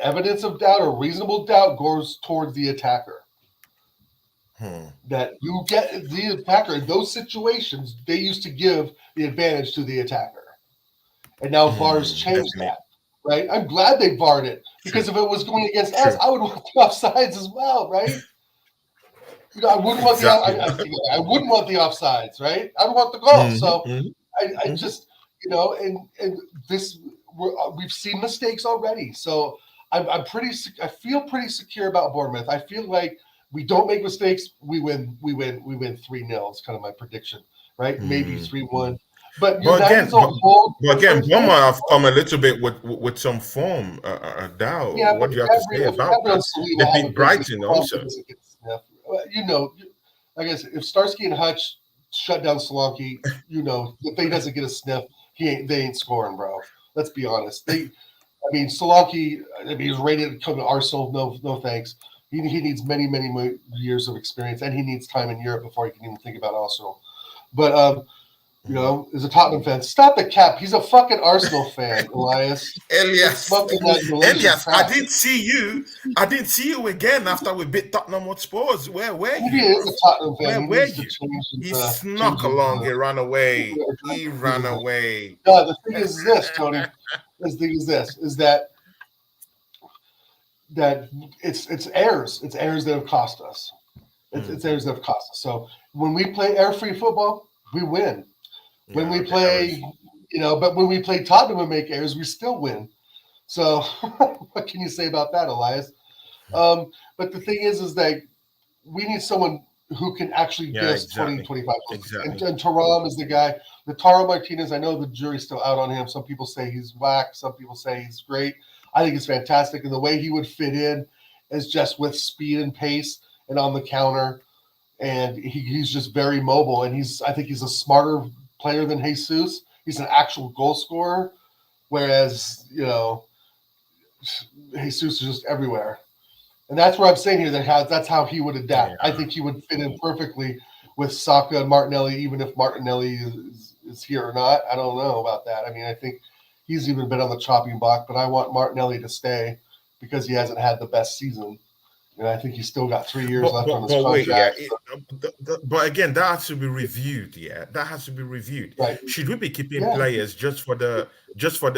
evidence of doubt or reasonable doubt goes towards the attacker. That you get the attacker in those situations, they used to give the advantage to the attacker. And now VAR's changed that. Right? I'm glad they VAR'd it because if it was going against us, I would want the offsides as well, right? I wouldn't want I wouldn't want the offsides, right? I would want the goal. So I just, and this we've seen mistakes already. So I feel pretty secure about Bournemouth. I feel like we don't make mistakes, we win 3-0. It's kind of my prediction, right? Maybe 3-1. But again, Bournemouth have come a little bit with some form. Dow, what do you have to say about that? They beat Brighton also. I guess if Starsky and Hutch shut down Solanke, if he doesn't get a sniff, they ain't scoring, bro. Let's be honest. Solanke, he's ready to come to Arsenal. No thanks. He needs many, many years of experience, and he needs time in Europe before he can even think about Arsenal. But you know, is a Tottenham fan. Stop the cap. He's a fucking Arsenal fan, Elias. Elias, Smoking that Malaysian Elias, crap. I didn't see you again after we beat Tottenham Hotspurs. Where were Maybe you? he is a Tottenham fan. Where He were needs to you? change He his, snuck along. He ran away. He ran away. No, the thing is this, Tony. The thing is this: is that it's errors. It's errors that have cost us. It's errors that have cost us. So when we play air-free football, we win. When we play, you know, but when we play Tottenham and make errors, we still win. So what can you say about that, Elias? But the thing is that we need someone who can actually get us 20, 25 goals. Exactly. And Thuram is the guy. Lautaro Martinez, I know the jury's still out on him. Some people say he's whack. Some people say he's great. I think it's fantastic. And the way he would fit in is just with speed and pace and on the counter. And he's just very mobile. And I think he's a smarter player than Jesus. He's an actual goal scorer. Whereas, you know, Jesus is just everywhere. And that's what I'm saying here. That's how he would adapt. Yeah. I think he would fit in perfectly with Saka and Martinelli, even if Martinelli is here or not. I don't know about that. I mean, I think he's even been on the chopping block, but I want Martinelli to stay because he hasn't had the best season. And I think he's still got 3 years left on his contract. But again, that has to be reviewed. Yeah, that has to be reviewed. Right. Should we be keeping players just for the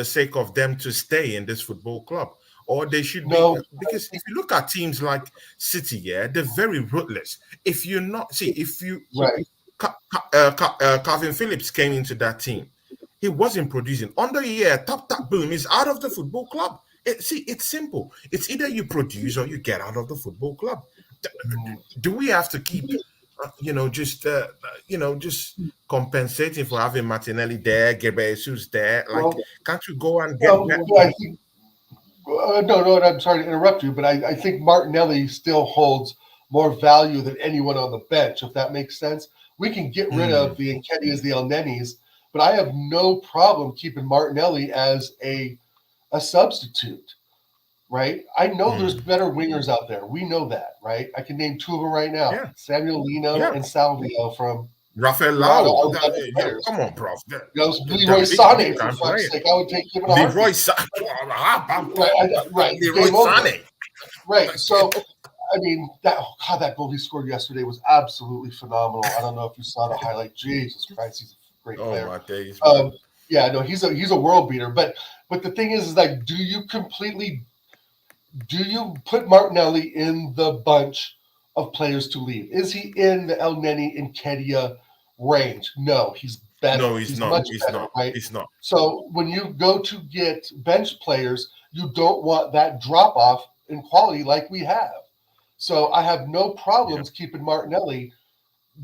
sake of them to stay in this football club? Or they should be, because if you look at teams like City, yeah, they're very ruthless. If you're not, Calvin Phillips came into that team, he wasn't producing. Under a year, tap, boom, he's out of the football club. It's simple. It's either you produce or you get out of the football club. Do we have to keep, just compensating for having Martinelli there, Gabriel Jesus there? Like, can't you go and get No, I'm sorry to interrupt you, but I think Martinelli still holds more value than anyone on the bench, if that makes sense. We can get rid of the Nketiahs, the El Nenis, but I have no problem keeping Martinelli as a substitute, right? I know there's better wingers out there. We know that, right? I can name two of them right now. Yeah. Samuel Lino and Salvio from Rafael Lau. Come on, bro. Leroy Sané, for fuck's sake. I would take him in a Leroy Sané. Right. Leroy Sané. Right. So, I mean, that goal he scored yesterday was absolutely phenomenal. I don't know if you saw the highlight. Jesus Christ, he's a great player. Oh, my days. He's a world beater. But the thing is like, do you put Martinelli in the bunch of players to leave? Is he in the El Neni and Nketiah range? No, he's better. No, he's not. He's better, not. Right? He's not. So when you go to get bench players, you don't want that drop off in quality like we have. So I have no problems keeping Martinelli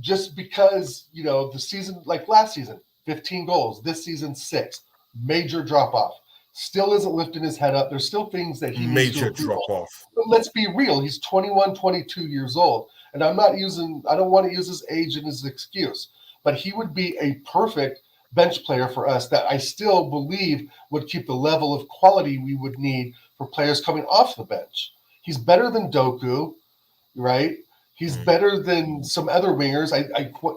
just because, the season, like last season, 15 goals. This season, 6. Major drop off. Still isn't lifting his head up. There's still things that he needs to improve. Drop off. But let's be real. He's 21, 22 years old. And I don't want to use his age as an excuse. But he would be a perfect bench player for us that I still believe would keep the level of quality we would need for players coming off the bench. He's better than Doku, right? He's better than some other wingers.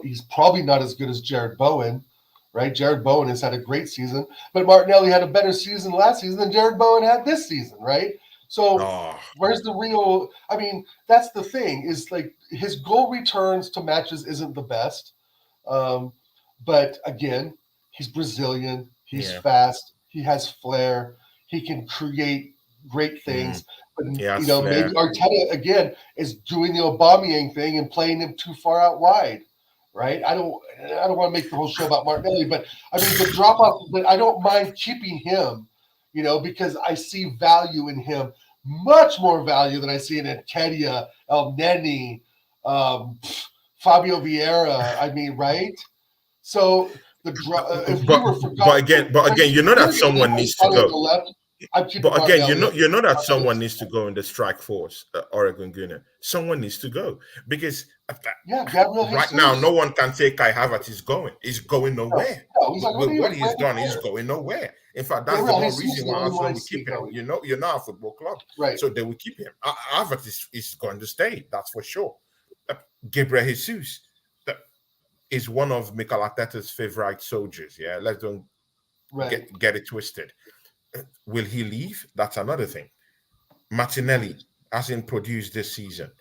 He's probably not as good as Jared Bowen. Right, Jared Bowen has had a great season, but Martinelli had a better season last season than Jared Bowen had this season, right? So where's the real? I mean, that's the thing is like his goal returns to matches isn't the best, but again, he's Brazilian, he's fast, he has flair, he can create great things. But maybe Arteta again is doing the Aubameyang thing and playing him too far out wide. Right, I don't want to make the whole show about Martinelli, but I mean the drop off. But I don't mind keeping him, because I see value in him, much more value than I see in Nketiah, El Neni, Fabio Vieira. I mean, right? So the but again, that someone needs to go. But again, that someone needs to go in the strike force, Oregon Gunner. Someone needs to go because right now, no one can say Kai Havertz is going. He's going nowhere. What he's done, he's going nowhere. In fact, that's the one reason why Arsenal will keep him. You're not a football club, right? So they will keep him. Havertz is going to stay. That's for sure. Gabriel Jesus. is one of Mikel Arteta's favorite soldiers. Yeah, let's don't get it twisted. Will he leave? That's another thing. Martinelli hasn't produced this season.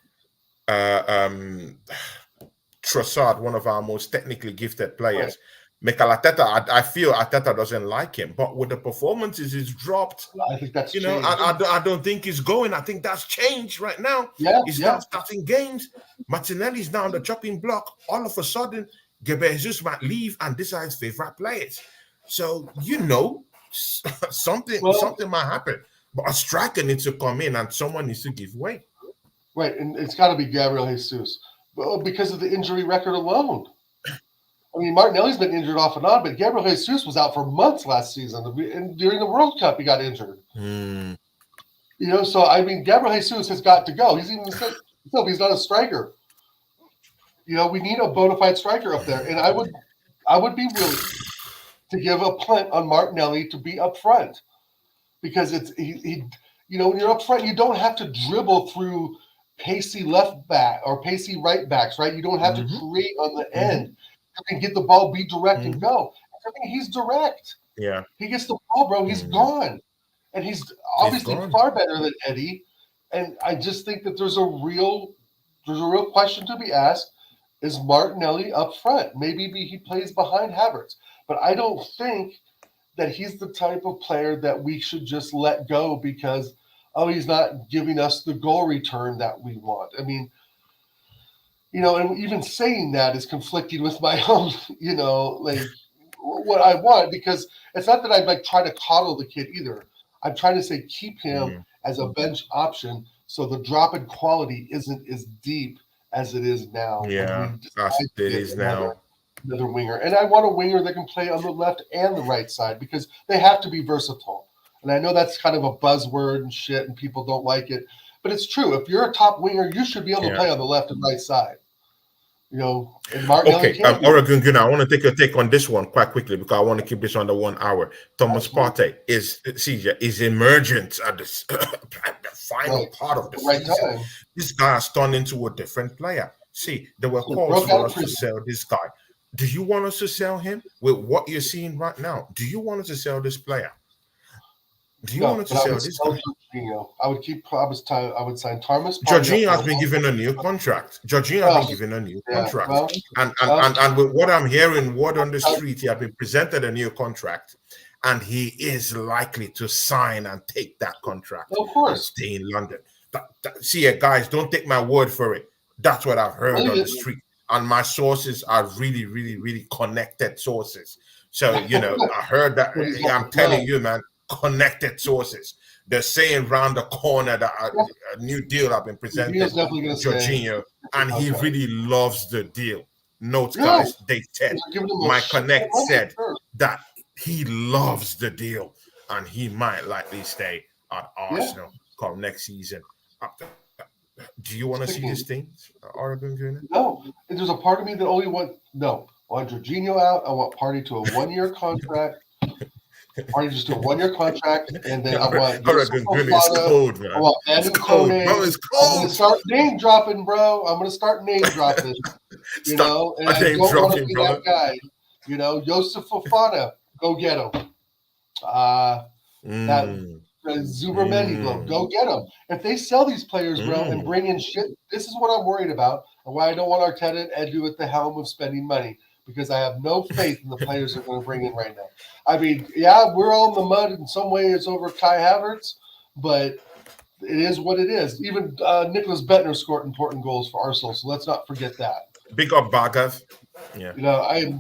Trossard, one of our most technically gifted players. Mikel Arteta, I feel Arteta doesn't like him, but with the performances he's dropped, I think that's you know, I don't think he's going. I think that's changed right now. Yeah, he's not starting games. Martinelli's now on the chopping block. All of a sudden, Gabriel Jesus might leave, and these are his favorite players. So you know, something might happen. But a striker needs to come in, and someone needs to give way. Right, and it's got to be Gabriel Jesus. Well, because of the injury record alone. I mean, Martinelli's been injured off and on, but Gabriel Jesus was out for months last season. And during the World Cup, he got injured. You know, so, I mean, Gabriel Jesus has got to go. He's even said he's not a striker. You know, we need a bona fide striker up there. And I would be willing to give a punt on Martinelli to be up front. Because it's he you know, when you're up front, you don't have to dribble through pacey left back or pacey right backs, right? You don't have to create on the end. You can get the ball, be direct, and go. I mean, he's direct. Yeah. He gets the ball, bro. He's gone. And he's obviously far better than Eddie. And I just think that there's a real question to be asked. Is Martinelli up front? Maybe he plays behind Havertz. But I don't think that he's the type of player that we should just let go because, he's not giving us the goal return that we want. I mean, you know, and even saying that is conflicting with my own, you know, like what I want, because it's not that I like try to coddle the kid either. I'm trying to say keep him as a bench option so the drop in quality isn't as deep as it is now. Yeah, it is now. Another winger. And I want a winger that can play on the left and the right side because they have to be versatile. And I know that's kind of a buzzword and shit and people don't like it. But it's true. If you're a top winger, you should be able to play on the left and right side. You know, and Martinelli Oregon Gunnar, I want to take your take on this one quite quickly because I want to keep this under 1 hour. Thomas Partey is emergent at the final part of the season. This guy has turned into a different player. See, there were calls for us to sell this guy. Do you want us to sell him with what you're seeing right now? Do you want us to sell this player? Do you want us to sell this guy? I would keep. I would sign Thomas. Jorginho has been given a new contract. And with what I'm hearing, word on the street, he has been presented a new contract, and he is likely to sign and take that contract. Of course, and stay in London. See, guys, don't take my word for it. That's what I've heard on the street. And my sources are really, really, really connected sources. So, you know, I heard that. I'm telling you, man, connected sources. They're saying round the corner that a new deal have been presented to Jorginho, and he really loves the deal. Note, guys, they said, my connect said that he loves the deal, and he might likely stay at Arsenal come next season. Do you want to see this thing, Oregon Gunnar? No. And there's a part of me that only wants I want Jorginho out. I want Partey to a 1-year contract. Partey just to a 1-year contract, and then I want Oregon Gunnar is cold, man. I want it's cold, bro. It's cold. I'm gonna start name dropping, bro. I'm gonna start name dropping. You know, and I don't want to be that guy. You know, Yusuf Fofana, go get him. Zubermendi, go get them. If they sell these players, bro, and bring in shit, this is what I'm worried about and why I don't want Arteta and Edu at the helm of spending money because I have no faith in the players they're going to bring in right now. I mean, we're all in the mud in some ways over Kai Havertz, but it is what it is. Even Nicholas Bettner scored important goals for Arsenal, so let's not forget that. Big up Bagav. Yeah. You know, I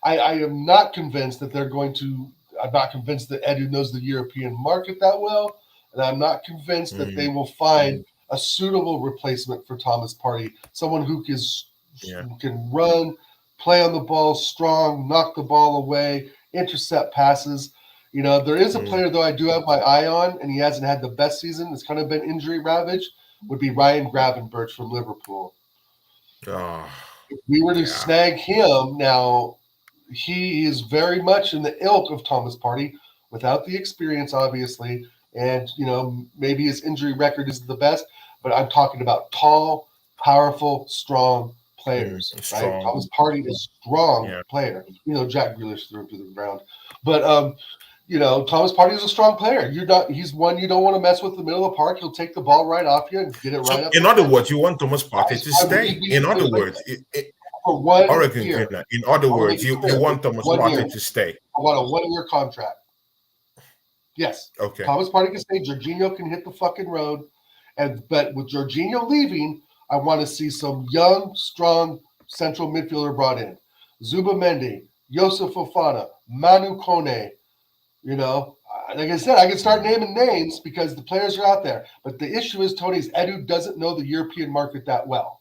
am not convinced that they're going to. I'm not convinced that Edu knows the European market that well, and I'm not convinced that they will find a suitable replacement for Thomas Partey, someone who can run, play on the ball, strong, knock the ball away, intercept passes. You know, there is a player, though, I do have my eye on, and he hasn't had the best season. It's kind of been injury ravaged, would be Ryan Gravenberch from Liverpool. If we were to snag him now, he is very much in the ilk of Thomas Partey, without the experience, obviously, and you know maybe his injury record is the best. But I'm talking about tall, powerful, strong players, right? Strong. Thomas Partey is a strong player. Jack Grealish threw him to the ground. But Thomas Partey is a strong player. He's one you don't want to mess with in the middle of the park. He'll take the ball right off you and get it right up. In other words, you want Thomas Partey to stay. In other words, for 1 Oregon year. Gunner. In other words, you want Thomas Partey to stay. I want a 1-year contract. Yes. Okay. Thomas Partey can stay. Jorginho can hit the fucking road. But with Jorginho leaving, I want to see some young, strong central midfielder brought in. Zubimendi, Yosef Fofana, Manu Kone. Like I said, I can start naming names because the players are out there. But the issue is, Tony, Edu doesn't know the European market that well.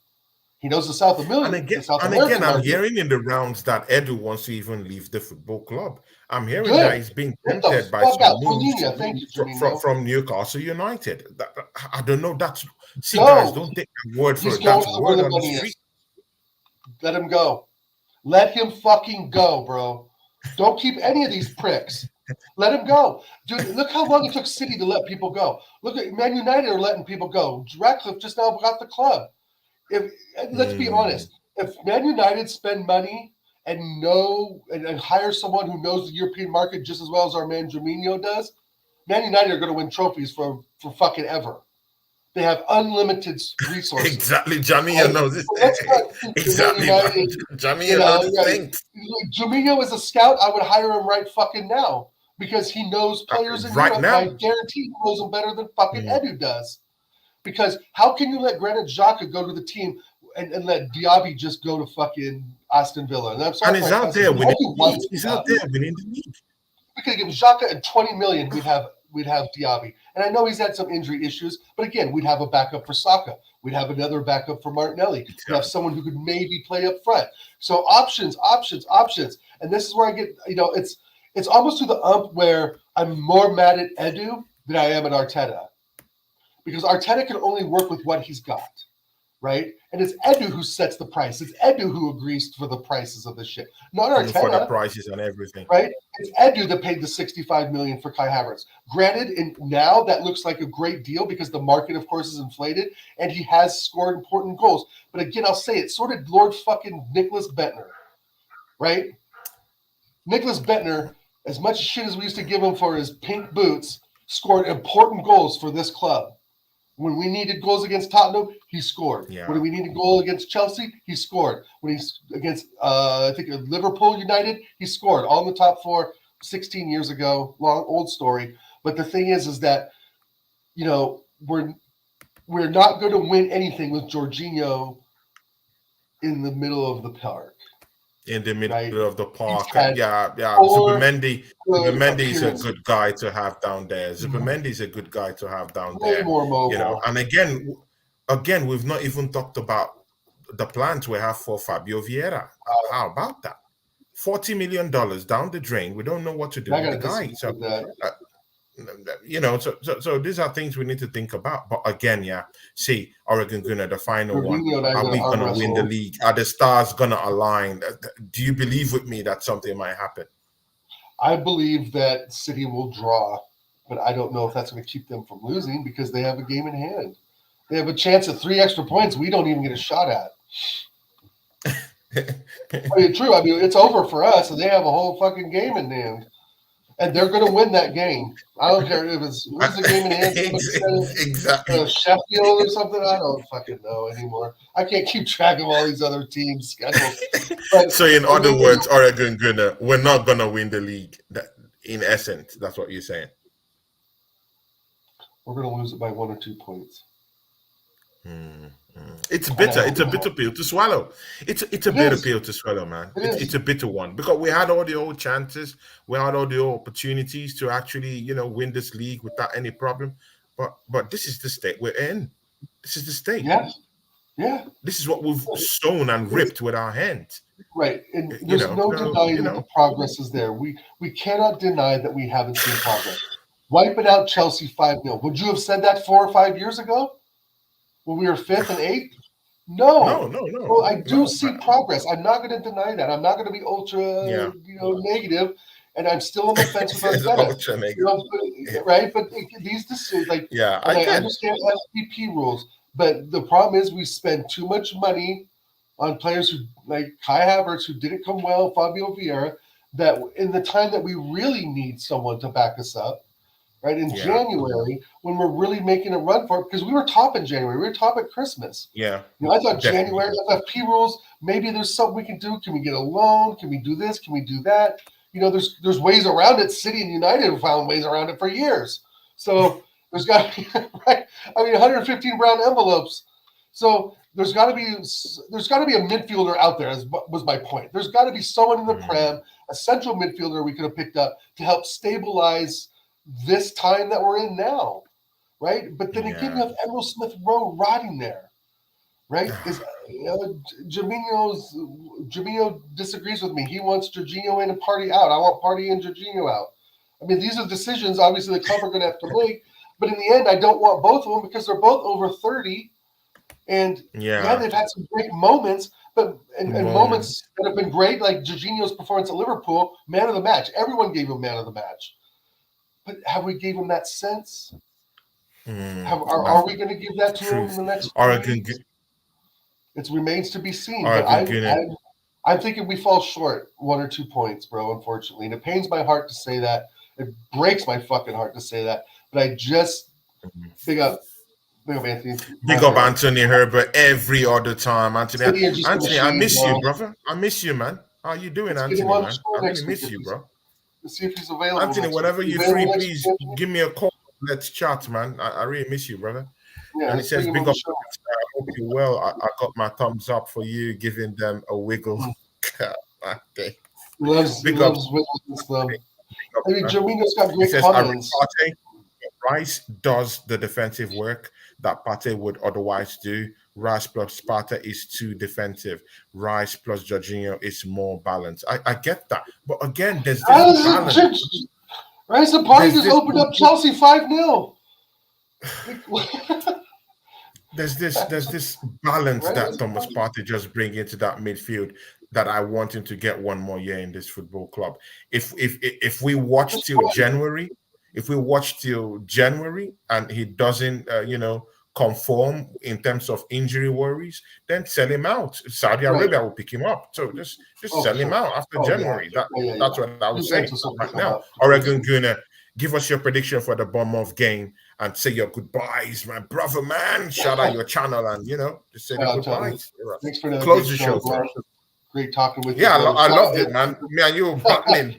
He knows the South American. And again, I'm hearing in the rounds that Edu wants to even leave the football club. I'm hearing that he's being tempted by some moves from Newcastle United. I don't know. Guys, don't take my word for it. That's word on the street. Let him go. Let him fucking go, bro. Don't keep any of these pricks. Let him go. Dude, look how long it took City to let people go. Look at Man United are letting people go. Ratcliffe just now got the club. Let's be honest. If Man United spend money and hire someone who knows the European market just as well as our man Jorginho does, Man United are going to win trophies for fucking ever. They have unlimited resources. Exactly. Jorginho knows this. Exactly. Jorginho knows this thing. Jorginho is a scout. I would hire him right fucking now because he knows players in Europe. I guarantee he knows them better than fucking Edu does. Because how can you let Granit Xhaka go to the team and let Diaby just go to fucking Aston Villa? And I'm sorry, he's out there winning the league. He's out there winning the league. We could give Xhaka and 20 million. We'd have Diaby. And I know he's had some injury issues, but again, we'd have a backup for Saka. We'd have another backup for Martinelli. We'd have someone who could maybe play up front. So options. And this is where I get, it's almost to the where I'm more mad at Edu than I am at Arteta. Because Arteta can only work with what he's got, right? And it's Edu who sets the price. It's Edu who agrees for the prices of the shit, not Arteta. For the prices and everything, right? It's Edu that paid the $65 million for Kai Havertz. Granted, now that looks like a great deal because the market, of course, is inflated, and he has scored important goals. But again, I'll say it. Sort of Lord fucking Nicholas Bentner, right? Nicholas Bentner, as much shit as we used to give him for his pink boots, scored important goals for this club. When we needed goals against Tottenham, he scored. Yeah. When we needed a goal against Chelsea, he scored. When he's against, I think, Liverpool United, he scored. All in the top four 16 years ago. Long, old story. But the thing is that, we're not going to win anything with Jorginho in the middle of the park. In the middle of the park. Yeah. Zubimendi is a good guy to have down there. Zubimendi is a good guy to have down there. More mobile. And again, we've not even talked about the plans we have for Fabio Vieira. How about that? $40 million down the drain. We don't know what to do with the guy. So these are things we need to think about. But again, Oregon Gunner, the final one. Are we going to win the league? Are the stars going to align? Do you believe with me that something might happen? I believe that City will draw, but I don't know if that's going to keep them from losing because they have a game in hand. They have a chance at 3 extra points we don't even get a shot at. True. I mean, it's over for us, and they have a whole fucking game in hand. And they're going to win that game. I don't care if it's who's the game in hand. Exactly. Sheffield or something. I don't fucking know anymore. I can't keep track of all these other teams' schedules. So, in other words, Oregon Gunner, we're not going to win the league. In essence, that's what you're saying. We're going to lose it by 1 or 2 points. It's bitter. It's a bitter pill to swallow. It's a bitter pill to swallow, man. It's a bitter one because we had all the old chances, we had all the old opportunities to actually, win this league without any problem. But this is the state we're in. This is the state. Yeah. This is what we've sown and ripped with our hands. Right, and there's no denying that the progress is there. We cannot deny that we haven't seen progress. Wiping out Chelsea 5-0. Would you have said that 4 or 5 years ago? When we were 5th and 8th? No. Well, I do see progress. I'm not going to deny that. I'm not going to be ultra, negative, and I'm still on the fence with Arteta. Right? But these decisions, I understand SPP rules, but the problem is we spend too much money on players who like Kai Havertz who didn't come well, Fabio Vieira, that in the time that we really need someone to back us up, right? In January, when we're really making a run for it, because we were top in January, we were top at Christmas. Yeah. I thought January, FFP rules, maybe there's something we can do. Can we get a loan? Can we do this? Can we do that? There's ways around it. City and United have found ways around it for years. So there's got to be, right? 115 brown envelopes. So there's got to be a midfielder out there, was my point. There's got to be someone in the Prem, a central midfielder we could have picked up to help stabilize this time that we're in now, right? But then again, you have Emil Smith Rowe rotting there, right? Jorginho disagrees with me. He wants Jorginho in and Party out. I want Party and Jorginho out. I mean, these are decisions, obviously, the club are going to have to make. But in the end, I don't want both of them because they're both over 30. And they've had some great moments, but and moments that have been great, like Jorginho's performance at Liverpool, man of the match. Everyone gave him man of the match. But have we gave him that sense? Are we going to give that to him in the next weeks? It remains to be seen. But I'm thinking we fall short 1 or 2 points, bro, unfortunately. And it pains my heart to say that. It breaks my fucking heart to say that. But I just big up Anthony. Big up Anthony Herbert every other time. Anthony, I miss you, brother. I miss you, man. How you doing, Anthony, man? I really miss you, bro. Let's see if he's available. Anthony, whenever you're free, please give me a call. Let's chat, man. I really miss you, brother. Yeah, and he says, big up. I hope you're well. I got my thumbs up for you, giving them a wiggle. Okay. Big up. I mean, Jorginho's got great comments. Rice does the defensive work that Partey would otherwise do. Rice plus Partey is too defensive. Rice plus Jorginho is more balanced. I get that. But again, there's this balance. Rice and Partey just opened up Chelsea 5-0. There's this balance that Thomas Partey just brings into that midfield that I want him to get one more year in this football club. If we watch till January, and he doesn't, conform in terms of injury worries, then sell him out. Saudi Arabia will pick him up. So just sell him out after January. That's what I would say right now. Oregon Gunner, give us your prediction for the Bournemouth game and say your goodbyes, my brother, man. Shout out your channel and, just say the goodbyes. Thanks for close the show. Great talking with you. Yeah, I loved it, man. Me and you were battling,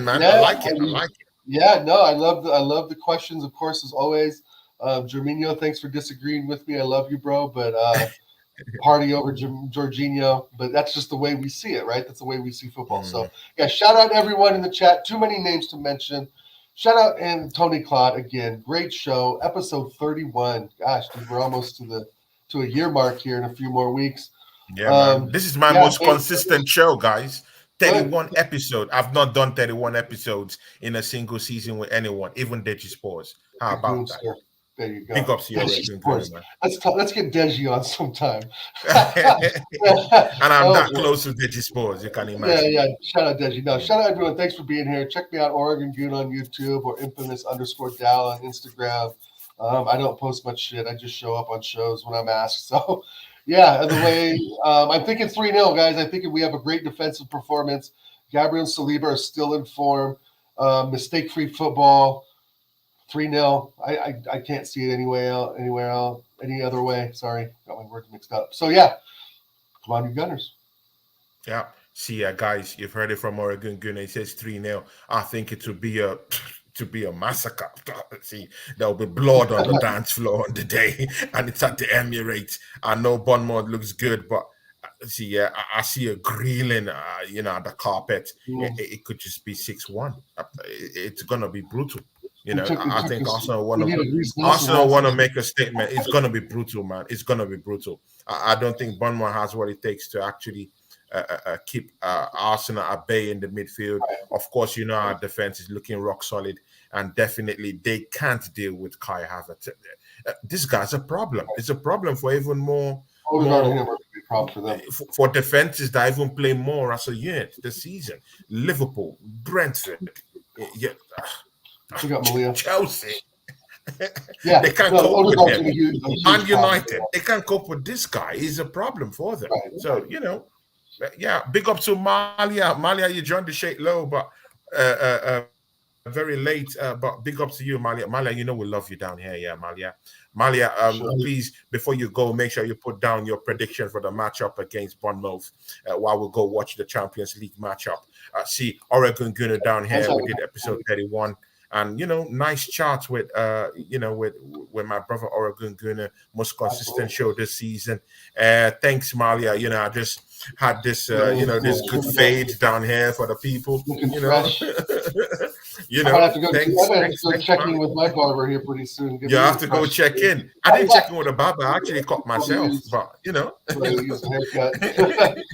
man. Yeah, I like it. Yeah, no, I love the questions, of course, as always. Jorginho, thanks for disagreeing with me. I love you, bro, but Party over Jorginho. But that's just the way we see it, right? That's the way we see football. So, yeah, shout out everyone in the chat. Too many names to mention. Shout out and Tony Claude again. Great show, episode 31. Gosh, dude, we're almost to a year mark here in a few more weeks. Yeah, man. This is my most consistent show, guys. 31 episodes. I've not done 31 episodes in a single season with anyone, even Deji Sports. How about that? There you go. Big ups to you. Let's get Deji on sometime. And I'm that close to Deji Sports, you can imagine. Yeah. Shout out Deji. No, shout out everyone. Thanks for being here. Check me out, Oregon Goon on YouTube or infamous_Dal on Instagram. I don't post much shit. I just show up on shows when I'm asked. So, yeah, the way I'm thinking 3-0, guys. I think we have a great defensive performance. Gabriel and Saliba are still in form. Mistake-free football. 3-0. I can't see it anywhere else, any other way. Sorry, got my words mixed up. So yeah, come on, you Gunners. Yeah. See, guys, you've heard it from Oregon Gunner. He says 3-0. I think it will be a massacre. See, there'll be blood on the dance floor on the day, and it's at the Emirates. I know Bournemouth looks good, but see, I see a grilling, at the carpet. It could just be 6-1. It's gonna be brutal. I think Arsenal want to make a statement. It's going to be brutal, man. It's going to be brutal. I don't think Bournemouth has what it takes to actually keep Arsenal at bay in the midfield. Of course, our defense is looking rock solid, and definitely they can't deal with Kai Havertz. This guy's a problem. It's a problem for even more for defenses that even play more as a unit this season. Liverpool, Brentford, We got Malia. Chelsea. Yeah, They can't no, cope with Odegaard's him. a huge Man problem. United, they can't cope with this guy. He's a problem for them. Right. So, you know, yeah, big up to Malia. Malia, you joined the shake low, but very late. But big up to you, Malia. Malia, you know we love you down here. Yeah, Malia. Malia, Sure. please, before you go, make sure you put down your prediction for the matchup against Bournemouth while we go watch the Champions League matchup. See, Oregon Gunner down here. We did episode 31. And you know, nice chart with you know, with my brother Oregon Gunner, most consistent show this season. Thanks, Malia. You know, I just had this you know, this good fade down here for the people. You know, you know. I have to go, Thanks, check in with my barber here pretty soon. You have to go check in. I didn't check in with a barber. I actually cut myself, but you know, use a haircut.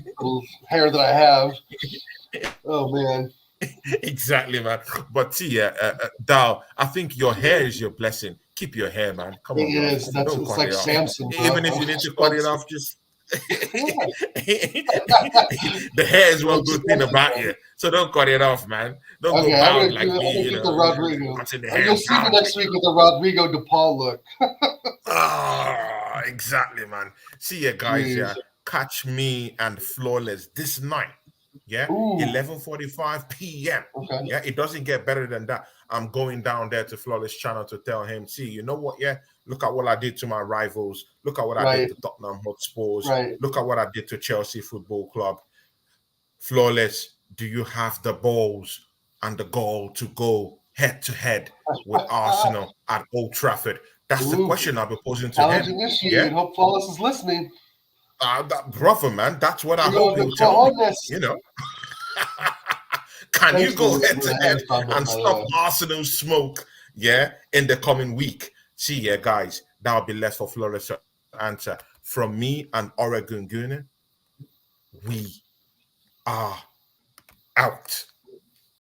Little hair that I have. Oh man. Exactly, man. But see, Dal, I think your hair is your blessing. Keep your hair, man. Come on, it is. That's don't it's cut like it off. Samson. Bro. Even if you need to cut it off, just the hair is one good thing about you. So don't cut it off, man. Don't go bound like me. You know, the Rodrigo. The You'll see me next week with the Rodrigo DePaul look. Ah, exactly, man. See you guys. Yeah, catch me and Flawless this night. Yeah, 11:45 p.m. Okay. Yeah, it doesn't get better than that. I'm going down there to Flawless Channel to tell him, see, you know what? Yeah, look at what I did to my rivals. Look at what I did to Tottenham Hotspurs. Look at what I did to Chelsea Football Club. Flawless, do you have the balls and the goal to go head to head with Arsenal at Old Trafford? That's the question I'll be posing to him. Yeah, hope Flawless is listening. Brother, man, that's what I hope he'll tell me. You know, can you go head to head and stop Arsenal's smoke? Yeah, in the coming week. See, yeah, guys, that'll be left for Flawless to answer. From me and Oregon Gunner, we are out.